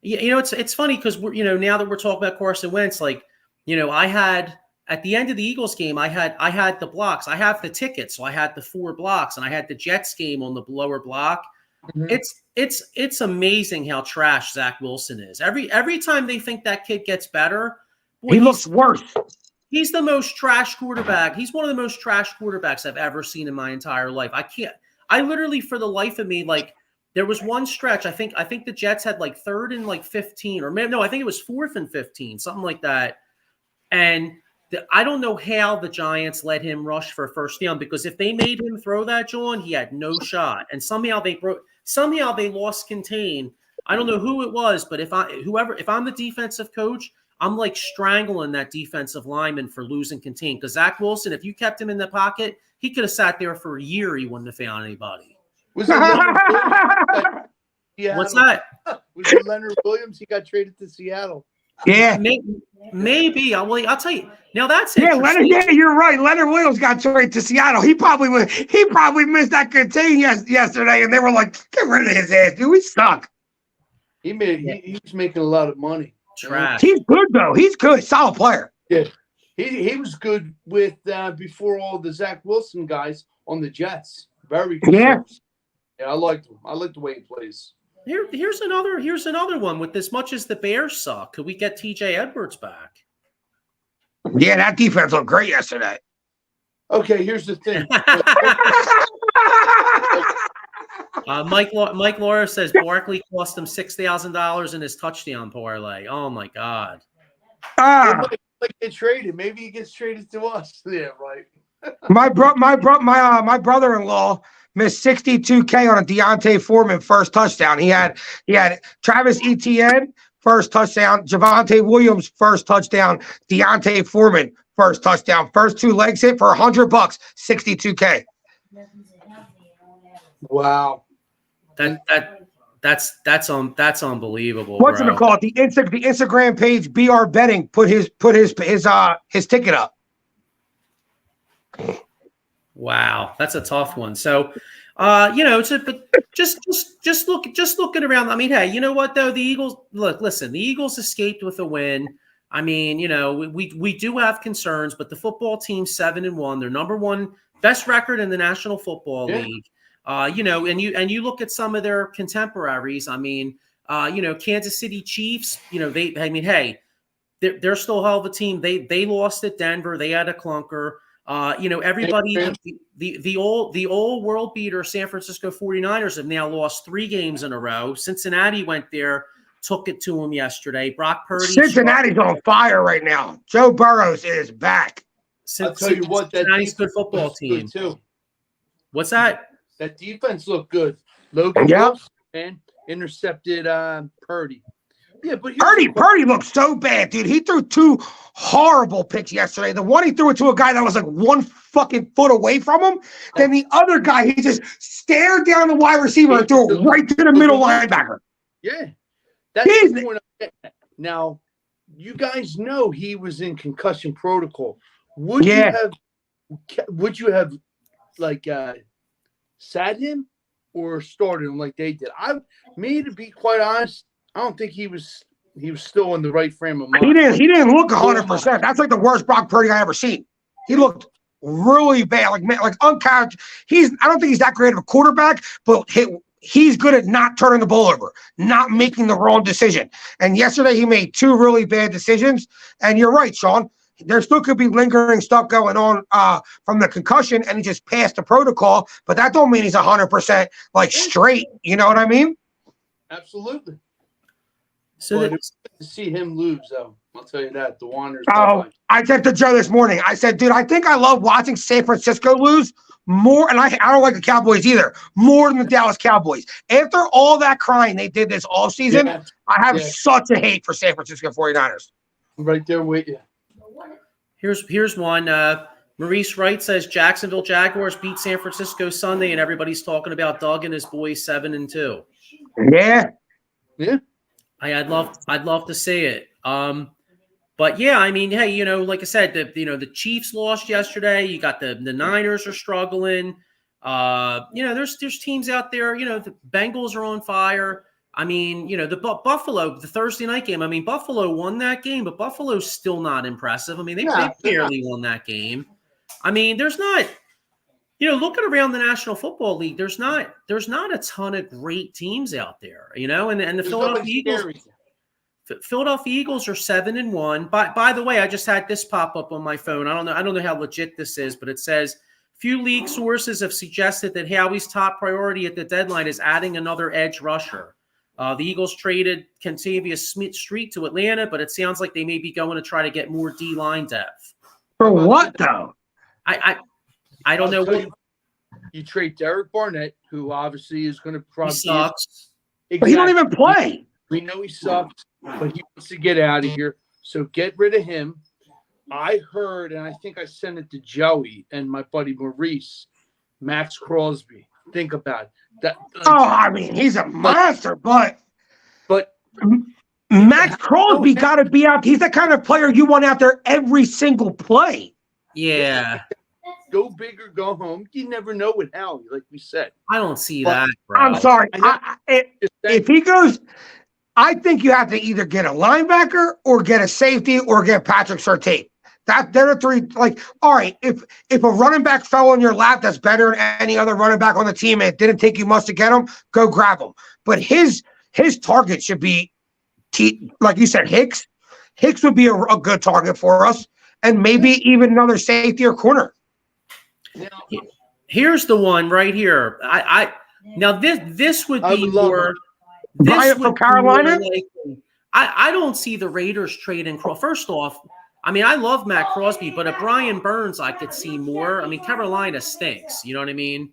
It's funny because we're now that we're talking about Carson Wentz, I had at the end of the Eagles game, I had the blocks. I have the tickets, so I had the 4 blocks, and I had the Jets game on the lower block. Mm-hmm. It's amazing how trash Zach Wilson is. Every time they think that kid gets better, he looks worse. He's the most trash quarterback. He's one of the most trash quarterbacks I've ever seen in my entire life. I literally, for the life of me, there was one stretch. I think the Jets had 3rd and 15, or maybe no, I think it was 4th and 15, something like that. And I don't know how the Giants let him rush for a first down, because if they made him throw that, John, he had no shot. And somehow they lost contain. I don't know who it was, but if I'm the defensive coach, I'm strangling that defensive lineman for losing contain. Because Zach Wilson, if you kept him in the pocket, he could have sat there for a year. He wouldn't have found anybody. Was it What's that? Was it Leonard Williams? He got traded to Seattle. Yeah, maybe. I'll tell you. Now that's Leonard. Yeah, you're right. Leonard Williams got traded to Seattle. He probably missed that contain yesterday, and they were like, "Get rid of his ass, dude. We suck." He's making a lot of money. Trash. He's good though. He's good. Solid player. Yeah, he was good with before all the Zach Wilson guys on the Jets. Very good. Yeah. Yeah, I liked him. I like the way he plays. Here's another one. With as much as the Bears suck, could we get TJ Edwards back? Yeah, that defense looked great yesterday. Okay, here's the thing. Mike Laura says Barkley cost him $6,000 in his touchdown parlay. Oh my God! Get traded. Maybe he gets traded to us. Yeah, right. my brother-in-law missed $62K on a Deontay Foreman first touchdown. He had Travis Etienne first touchdown, Javonte Williams first touchdown, Deontay Foreman first touchdown. First 2 legs hit for $100, $62K. Wow. That's unbelievable. What's bro. it called? The Instagram page BR Betting put his ticket up. Wow, that's a tough one. So, but just looking around. I mean, hey, you know what though? The Eagles. Listen. The Eagles escaped with a win. I mean, we do have concerns, but the football team's 7-1. They're number 1 best record in the National Football League. And you look at some of their contemporaries. I mean, Kansas City Chiefs. They're still a hell of a team. They lost at Denver. They had a clunker. Everybody, the old world beater San Francisco 49ers have now lost 3 games in a row. Cincinnati went there, took it to them yesterday. Brock Purdy. Cincinnati's on fire right now. Joe Burrows is back. I'll tell you what, Cincinnati's good football team too. What's that? That defense looked good. Logan Wilson intercepted Purdy. Yeah, but Purdy looked so bad, dude. He threw 2 horrible picks yesterday. The one he threw it to a guy that was 1 fucking foot away from him. Then the other guy, he just stared down the wide receiver and threw it right to the middle linebacker. Yeah. That's the point I'm getting at. Now, you guys know he was in concussion protocol. Would you have like sat him or started him like they did? To be quite honest, I don't think he was still in the right frame of mind. He didn't look 100%. That's like the worst Brock Purdy I ever seen. He looked really bad, like uncharacteristic. I don't think he's that great of a quarterback, but he's good at not turning the ball over, not making the wrong decision. And yesterday he made 2 really bad decisions. And you're right, Sean. There still could be lingering stuff going on from the concussion, and he just passed the protocol. But that don't mean he's 100% like straight. You know what I mean? Absolutely. So it's good to see him lose, though. I'll tell you that. The Wanderers. I said to Joe this morning, I said, dude, I think I love watching San Francisco lose more, and I don't like the Cowboys either, more than the Dallas Cowboys. After all that crying they did this offseason, I have such a hate for San Francisco 49ers. I'm right there with you. Here's one. Maurice Wright says Jacksonville Jaguars beat San Francisco Sunday, and everybody's talking about Doug and his boys 7-2. Yeah. Yeah. I'd love to see it. But yeah, I mean, hey, like I said, the Chiefs lost yesterday. You got the Niners are struggling. There's teams out there. The Bengals are on fire. I mean, the Buffalo, the Thursday night game. I mean, Buffalo won that game, but Buffalo's still not impressive. I mean, they barely won that game. I mean, there's not. Looking around the National Football League, there's not a ton of great teams out there. And the Philadelphia Eagles are 7-1. By the way, I just had this pop up on my phone. I don't know how legit this is, but it says few league sources have suggested that Howie's top priority at the deadline is adding another edge rusher. The Eagles traded Kentavious Street to Atlanta, but it sounds like they may be going to try to get more D-line depth. For what, though? I don't know. You trade Derek Barnett, who obviously is going to probably sucks. Exactly. But he don't even play. We know he sucks, but he wants to get out of here. So get rid of him. I heard, and I think I sent it to Joey and my buddy Maurice, Max Crosby. Think about that. I mean, he's a monster, but Max Crosby got to be out. He's the kind of player you want out there every single play. Yeah. Go big or go home. You never know with Howie, like we said. I don't see that, bro. I'm sorry. If he goes, I think you have to either get a linebacker or get a safety or get Patrick Surtain. They're the 3. Like, all right, if a running back fell in your lap that's better than any other running back on the team and it didn't take you much to get him, go grab him. But his target should be, like you said, Hicks. Hicks would be a good target for us, and maybe even another safety or corner. Here's the one right here. Now this would be more. Bryant from Carolina. I don't see the Raiders trading. First off, I mean, I love Matt Crosby, but a Brian Burns I could see more. I mean, Carolina stinks. You know what I mean?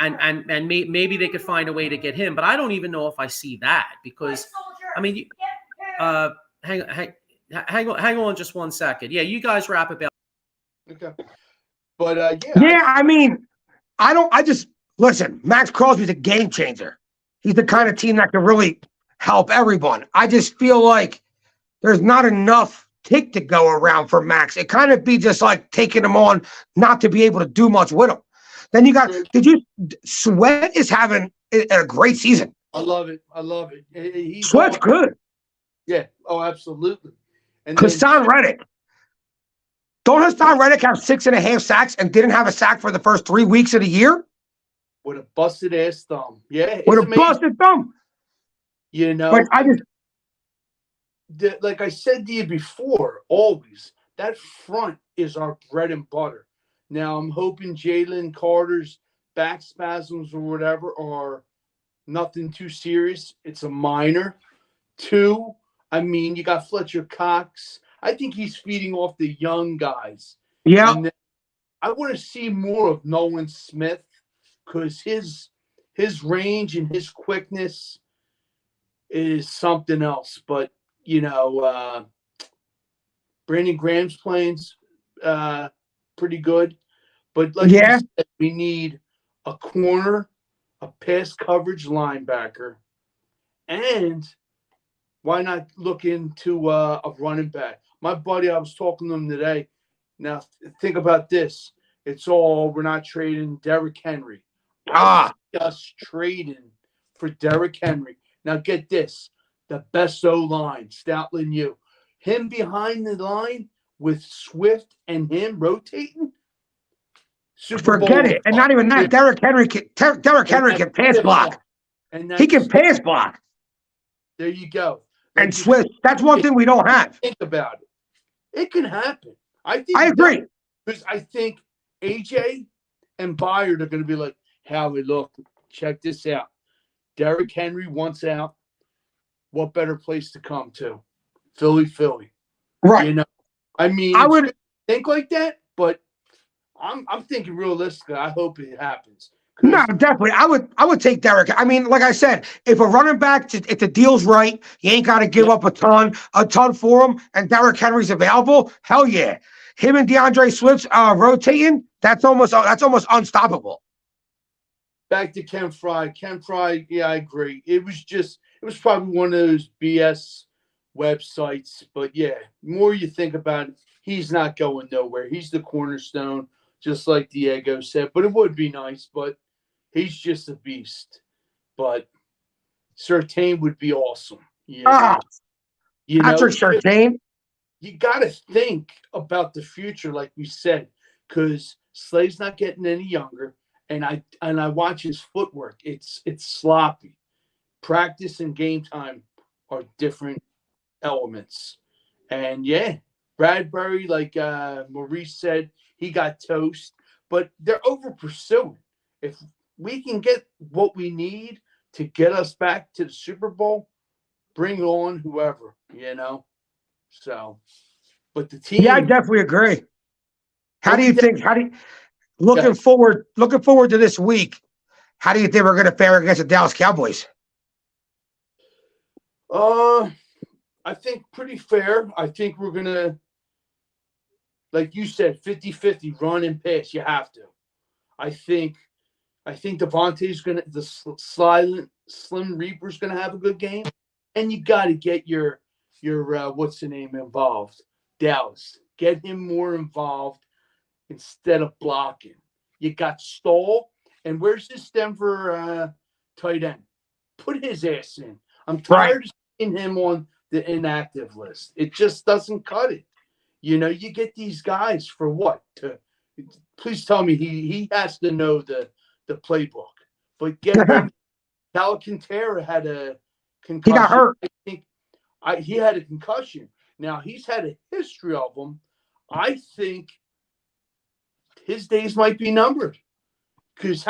And maybe they could find a way to get him, but I don't even know if I see that because, I mean, hang on just 1 second. Yeah, you guys wrap about. Okay. But I mean, listen, Max Crosby's a game changer. He's the kind of team that can really help everyone. I just feel like there's not enough kick to go around for Max. It kind of be just like taking him on, not to be able to do much with him. Then you got, Sweat is having a great season. I love it. Sweat's good. Yeah. Oh, absolutely. And Hassan Reddick. Don't Hassan Reddick have 6.5 sacks and didn't have a sack for the first 3 weeks of the year? With a busted ass thumb. Yeah. With a busted thumb. Like I said to you before, always, that front is our bread and butter. Now, I'm hoping Jalen Carter's back spasms or whatever are nothing too serious. It's a minor. 2, I mean, you got Fletcher Cox. I think he's feeding off the young guys. Yeah. And I want to see more of Nolan Smith because his range and his quickness is something else. But, Brandon Graham's playing pretty good. But like you said, we need a corner, a pass coverage linebacker, And why not look into a running back? My buddy, I was talking to him today. Now, think about this. We're not trading Derrick Henry. Just trading for Derrick Henry. Now, get this. The best O-line, Stoutland U. Him behind the line with Swift and him rotating. Forget it. And not even that. Derrick Henry can pass block. He can pass block. There you go. And Swift, that's one thing we don't have. Think about it. It can happen. I agree. Because I think AJ and Byard are going to be like, Howie, look, check this out. Derrick Henry wants out. What better place to come to? Philly. Right. You know, I mean, I would think like that, but I'm thinking realistically. I hope it happens. No, definitely. I would take Derrick. I mean, like I said, if a running back, if the deal's right, you ain't got to give up a ton for him, and Derrick Henry's available. Hell yeah, him and DeAndre Swift rotating. That's almost unstoppable. Back to Ken Fry. Ken Fry, yeah, I agree. It was probably one of those BS websites, but yeah, more you think about it, he's not going nowhere. He's the cornerstone, just like Diego said. But it would be nice, but he's just a beast. But Surtain would be awesome. Patrick Surtain. You got to think about the future, like we said, because Slay's not getting any younger, and I watch his footwork. It's sloppy. Practice and game time are different elements, and yeah, Bradbury, like Maurice said, he got toast, but they're over pursuing. If we can get what we need to get us back to the Super Bowl, bring on whoever, So, but the team. Yeah, I definitely agree. Looking forward to this week, how do you think we're going to fare against the Dallas Cowboys? I think pretty fair. I think we're going to, like you said, 50-50 run and pass. You have to. I think Devontae's going to, the Slim Reaper's going to have a good game. And you got to get your what's the name involved? Dallas. Get him more involved instead of blocking. You got Stoll. And where's this Denver tight end? Put his ass in. I'm tired of seeing him on the inactive list. It just doesn't cut it. You get these guys for what? Please tell me he has to know the playbook. But get him. Alcantara had a concussion. He got hurt. I think he had a concussion. Now, he's had a history of them. I think his days might be numbered. Because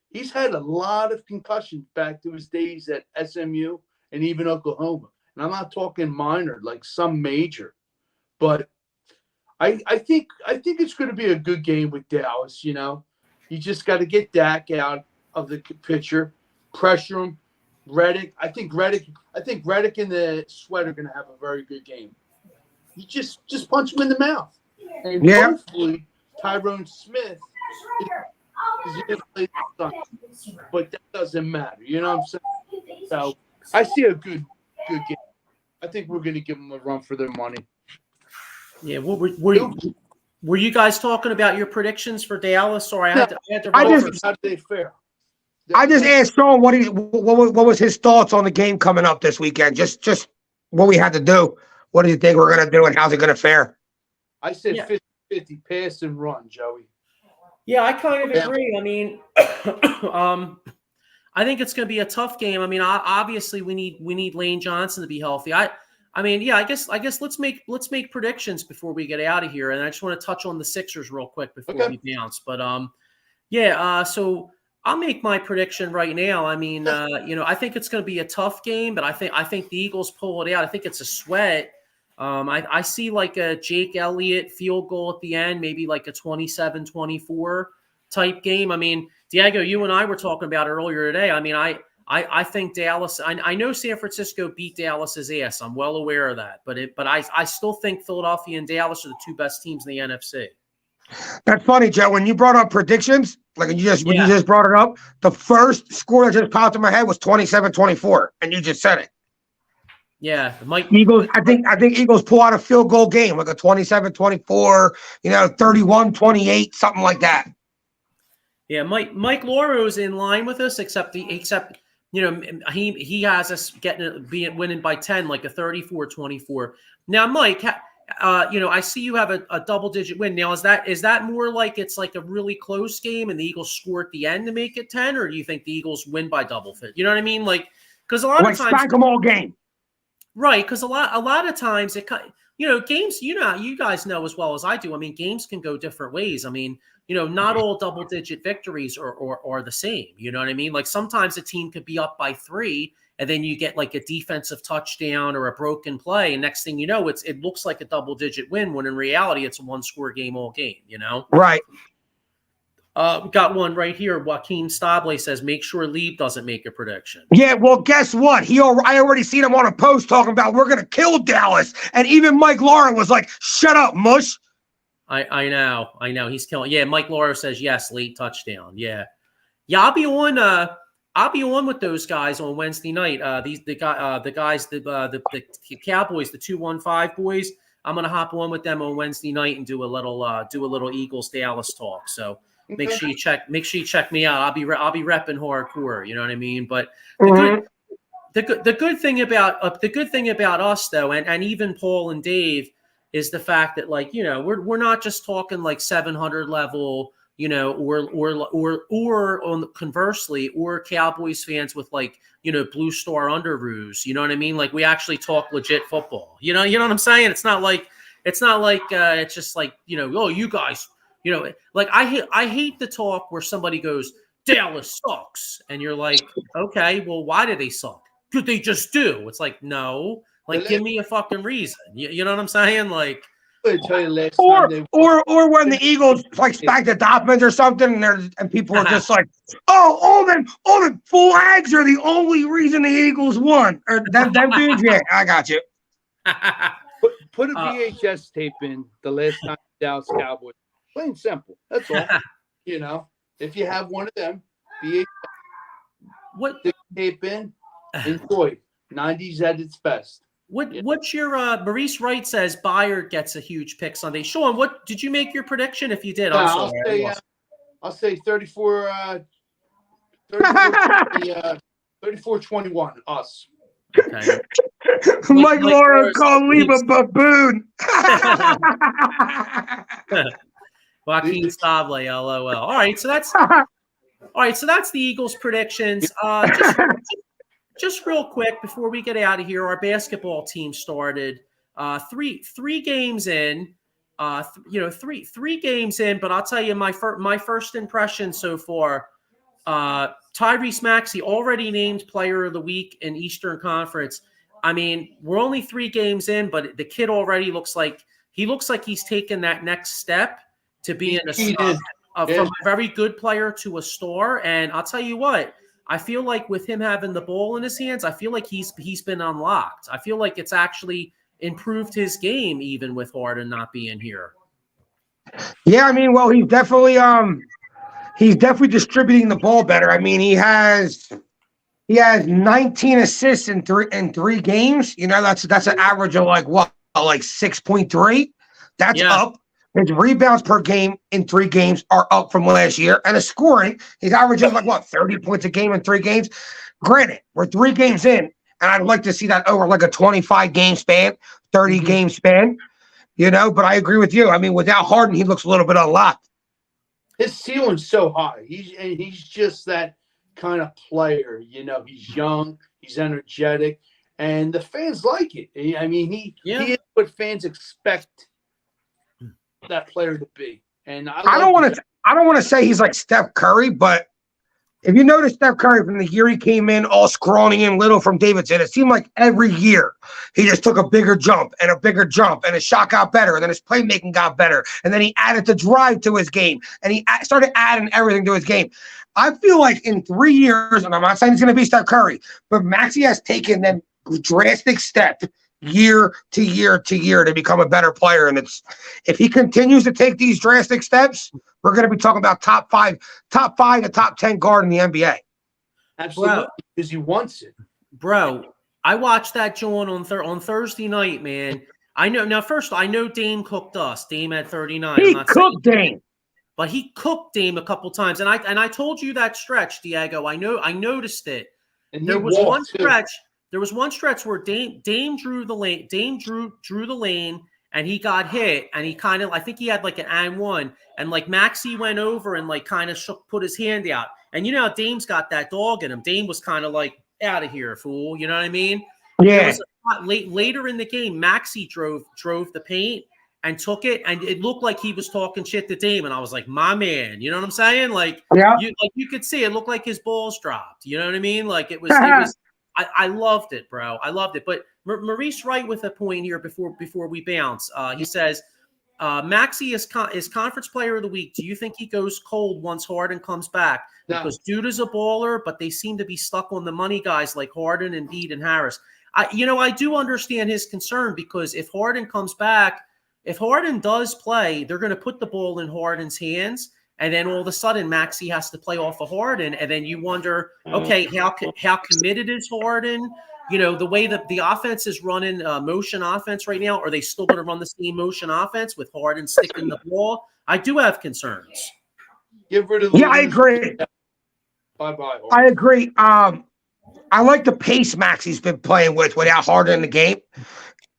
he's had a lot of concussions back to his days at SMU and even Oklahoma. And I'm not talking minor, like some major. But I think it's going to be a good game with Dallas, You just got to get Dak out of the picture, pressure him. Reddick and the Sweat are going to have a very good game. You just punch him in the mouth. And hopefully Tyrone Smith is going to play the Sunday. But that doesn't matter. You know what I'm saying? So I see a good game. I think we're going to give them a run for their money. Yeah, were you guys talking about your predictions for Dallas? Or I had to how did they fare? I just asked Sean what was his thoughts on the game coming up this weekend. Just what we had to do. What do you think we're going to do, and how's it going to fare? I said 50-50 pass and run, Joey. Yeah, I kind of agree. I mean, I think it's going to be a tough game. I mean, obviously we need Lane Johnson to be healthy. I guess let's make predictions before we get out of here. And I just want to touch on the Sixers real quick before we bounce. But so I'll make my prediction right now. I mean, I think it's going to be a tough game, but I think the Eagles pull it out. I think it's a sweat. I see like a Jake Elliott field goal at the end, maybe like a 27-24 type game. I mean, Diego, you and I were talking about it earlier today. I mean, I think Dallas. I know San Francisco beat Dallas's ass. I'm well aware of that. But I still think Philadelphia and Dallas are the two best teams in the NFC. That's funny, Joe. When you brought up predictions, like when you just brought it up, the first score that just popped in my head was 27-24, and you just said it. Yeah, Eagles. I think Eagles pull out a field goal game, like a 27-24, 31-28, something like that. Yeah, Mike Loro's in line with us, except he has us winning by 10, like a 34-24. Now, Mike, I see you have a double-digit win. Now, is that more like it's like a really close game and the Eagles score at the end to make it 10, or do you think the Eagles win by double fit? You know what I mean? Like, because a lot of times, spank them all game. Right, because a lot of times games. You guys know as well as I do. I mean, games can go different ways. I mean, not all double-digit victories are the same. You know what I mean? Like sometimes a team could be up by 3, and then you get like a defensive touchdown or a broken play, and next thing you know, it looks like a double-digit win when in reality it's a one-score game all game. Right. We got one right here. Joaquin Stable says, make sure Lieb doesn't make a prediction. Yeah, well, guess what? I already seen him on a post talking about we're going to kill Dallas. And even Mike Lauren was like, shut up, mush. I know. He's killing. Yeah, Mike Laura says, yes, late touchdown. Yeah. I'll be on with those guys on Wednesday night. The Cowboys, the 215 boys. I'm going to hop on with them on Wednesday night and do a little Eagles Dallas talk. So make sure you check me out. I'll be repping hardcore. You know what I mean? But the good thing about us though, and even Paul and Dave, is the fact that we're not just talking like 700 level, or on conversely, or Cowboys fans with Blue Star Underoos. You know what I mean? Like we actually talk legit football. You know what I'm saying? It's not like it's just like oh, you guys. Like I hate the talk where somebody goes, Dallas sucks. And you're like, okay, well, why do they suck? Because they just do. It's like, no, give me a fucking reason. You know what I'm saying? Like, or when the Eagles spanked the Dolphins or something, and people are just like, oh, all the flags are the only reason the Eagles won. Or them dudes, yeah, I got you. Put a VHS tape in the last time Dallas Cowboys. Plain simple. That's all. If you have one of them, VHS, stick tape in, enjoy. 90s at its best. What's your Maurice Wright says Bayard gets a huge pick Sunday. Sean, what did you make your prediction? If you did, I'll say 34 34-21 us. Okay. Mike Laura called Lieb a baboon. Joaquin Stable, LOL. All right, so that's the Eagles predictions. Just real quick before we get out of here, our basketball team started three games in. Three games in, but I'll tell you my first impression so far. Tyrese Maxey already named Player of the Week in Eastern Conference. I mean, we're only 3 games in, but the kid already looks like he's taken that next step to being from a very good player to a star. And I'll tell you what, I feel like with him having the ball in his hands, I feel like he's been unlocked. I feel like it's actually improved his game even with Harden not being here. Yeah, I mean, well, he's definitely distributing the ball better. I mean, he has 19 assists in three games. That's an average of like 6.3. That's up. His rebounds per game in 3 games are up from last year. And his scoring, he's averaging 30 points a game in 3 games. Granted, we're 3 games in, and I'd like to see that over a 25-game span, 30-game span, but I agree with you. I mean, without Harden, he looks a little bit unlocked. His ceiling's so high. He's just that kind of player. He's young, he's energetic, and the fans like it. I mean, he is what fans expect that player to be. And I don't want to say he's like Steph Curry, but if you notice Steph Curry from the year he came in, all scrawny and little from Davidson, it seemed like every year he just took a bigger jump, and his shot got better, and then his playmaking got better, and then he added the drive to his game, and he started adding everything to his game. I feel like in 3 years, and I'm not saying it's going to be Steph Curry, but Maxey has taken them drastic step year to year to year to become a better player. And if he continues to take these drastic steps, we're going to be talking about top five to top 10 guard in the NBA. Absolutely, because he wants it. Bro, I watched that, John, on Thursday night, man. I know. Now, first, I know Dame cooked us. Dame had 39. He cooked Dame. But he cooked Dame a couple times. And I told you that stretch, Diego. I noticed it. And there was one stretch. There was one stretch where Dame drew the lane. Dame drew the lane, and he got hit. And he kind of, I think he had like an and one. And like Maxey went over and like kind of put his hand out. And you know how Dame's got that dog in him. Dame was kind of like, out of here, fool. You know what I mean? Yeah. Later in the game, Maxey drove the paint and took it, and it looked like he was talking shit to Dame. And I was like, my man, you know what I'm saying? Like, you could see it looked like his balls dropped. You know what I mean? Like it was. I loved it, bro. I loved it. But Maurice Wright with a point here before we bounce. He says, Maxey is conference player of the week. Do you think he goes cold once Harden comes back? Because dude is a baller, but they seem to be stuck on the money guys like Harden, Embiid, and Harris. I do understand his concern, because if Harden comes back, if Harden does play, they're going to put the ball in Harden's hands, and then all of a sudden Maxey has to play off of Harden, and then you wonder, okay, how committed is Harden? You know, the way that the offense is running motion offense right now, are they still going to run the same motion offense with Harden sticking the ball? I do have concerns. Get rid of I agree. Bye-bye. I agree. I like the pace Maxey's been playing without Harden in the game.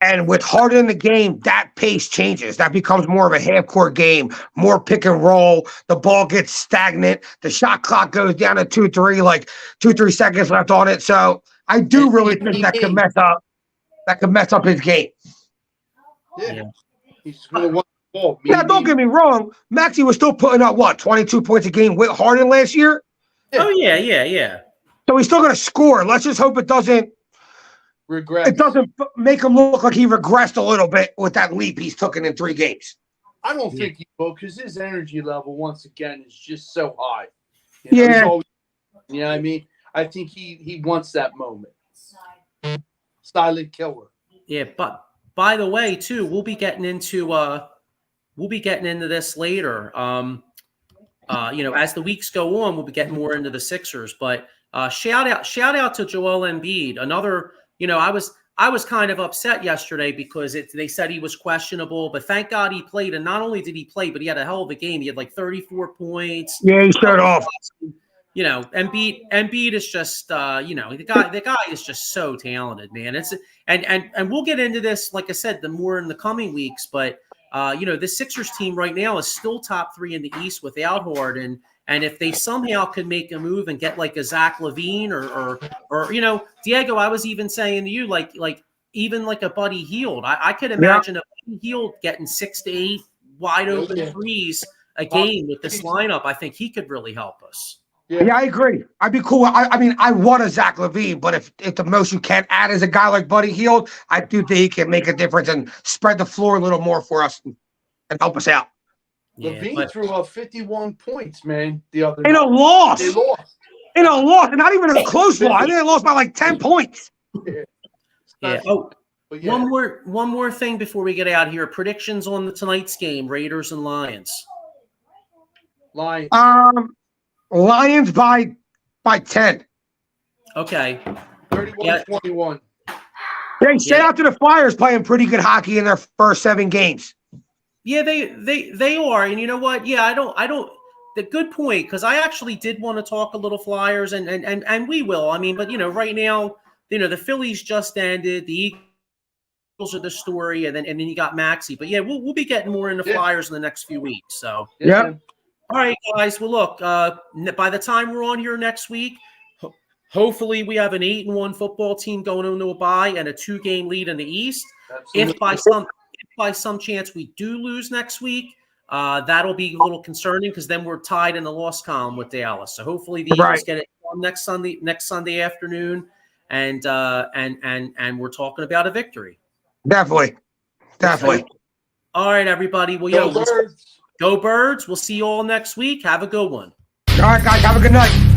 And with Harden in the game, that pace changes. That becomes more of a half-court game, more pick and roll. The ball gets stagnant. The shot clock goes down to 2-3, like 2-3 seconds left on it. So I do really think that could mess up his game. Yeah. He's going to want the ball. Now, don't get me wrong. Maxey was still putting up, 22 points a game with Harden last year? Yeah. Oh, yeah. So he's still going to score. Let's just hope it doesn't regress. It doesn't make him look like he regressed a little bit with that leap he's taken in 3 games. I don't think he will, because his energy level, once again, is just so high. You know what I mean? I think he wants that moment. Silent killer. Yeah, but by the way, too, we'll be getting into this later. As the weeks go on, we'll be getting more into the Sixers. But shout out to Joel Embiid. Another, I was kind of upset yesterday because they said he was questionable, but thank God he played. And not only did he play, but he had a hell of a game. He had like 34 points. Yeah, he showed off. Embiid is just, the guy is just so talented, man. And we'll get into this, like I said, the more in the coming weeks. But the Sixers team right now is still top 3 in the East without Harden. And if they somehow could make a move and get like a Zach LaVine or Diego, I was even saying to you, like even like a Buddy Hield. I could imagine a Buddy Hield getting 6 to 8 wide open threes a game with this lineup. I think he could really help us. Yeah, I agree. I'd be cool. I want a Zach LaVine, but if the most you can add is a guy like Buddy Hield, I do think he can make a difference and spread the floor a little more for us and help us out. LaVine threw up 51 points, man, the other night. In a loss. They lost. In a loss, and not even a close loss. I think they lost by like 10 points. Yeah. Oh, one more thing before we get out here. Predictions on tonight's game: Raiders and Lions. Lions by 10. Okay. 31-21. Hey, shout out to the Flyers playing pretty good hockey in their first 7 games. Yeah, they are. And you know what? Yeah, I don't the good point, because I actually did want to talk a little Flyers and we will. I mean, but right now, the Phillies just ended, the Eagles are the story, and then you got Maxey. But yeah, we'll be getting more into Flyers in the next few weeks. So yeah. All right, guys. Well, look, by the time we're on here next week, hopefully we have an 8-1 football team going into a bye and a 2-game lead in the East. Absolutely. If by some chance we do lose next week, that'll be a little concerning, because then we're tied in the loss column with Dallas. So hopefully the Eagles get it on next Sunday afternoon, and we're talking about a victory. Definitely. All right, everybody. Well, Go Birds. Go Birds. We'll see you all next week. Have a good one. All right, guys. Have a good night.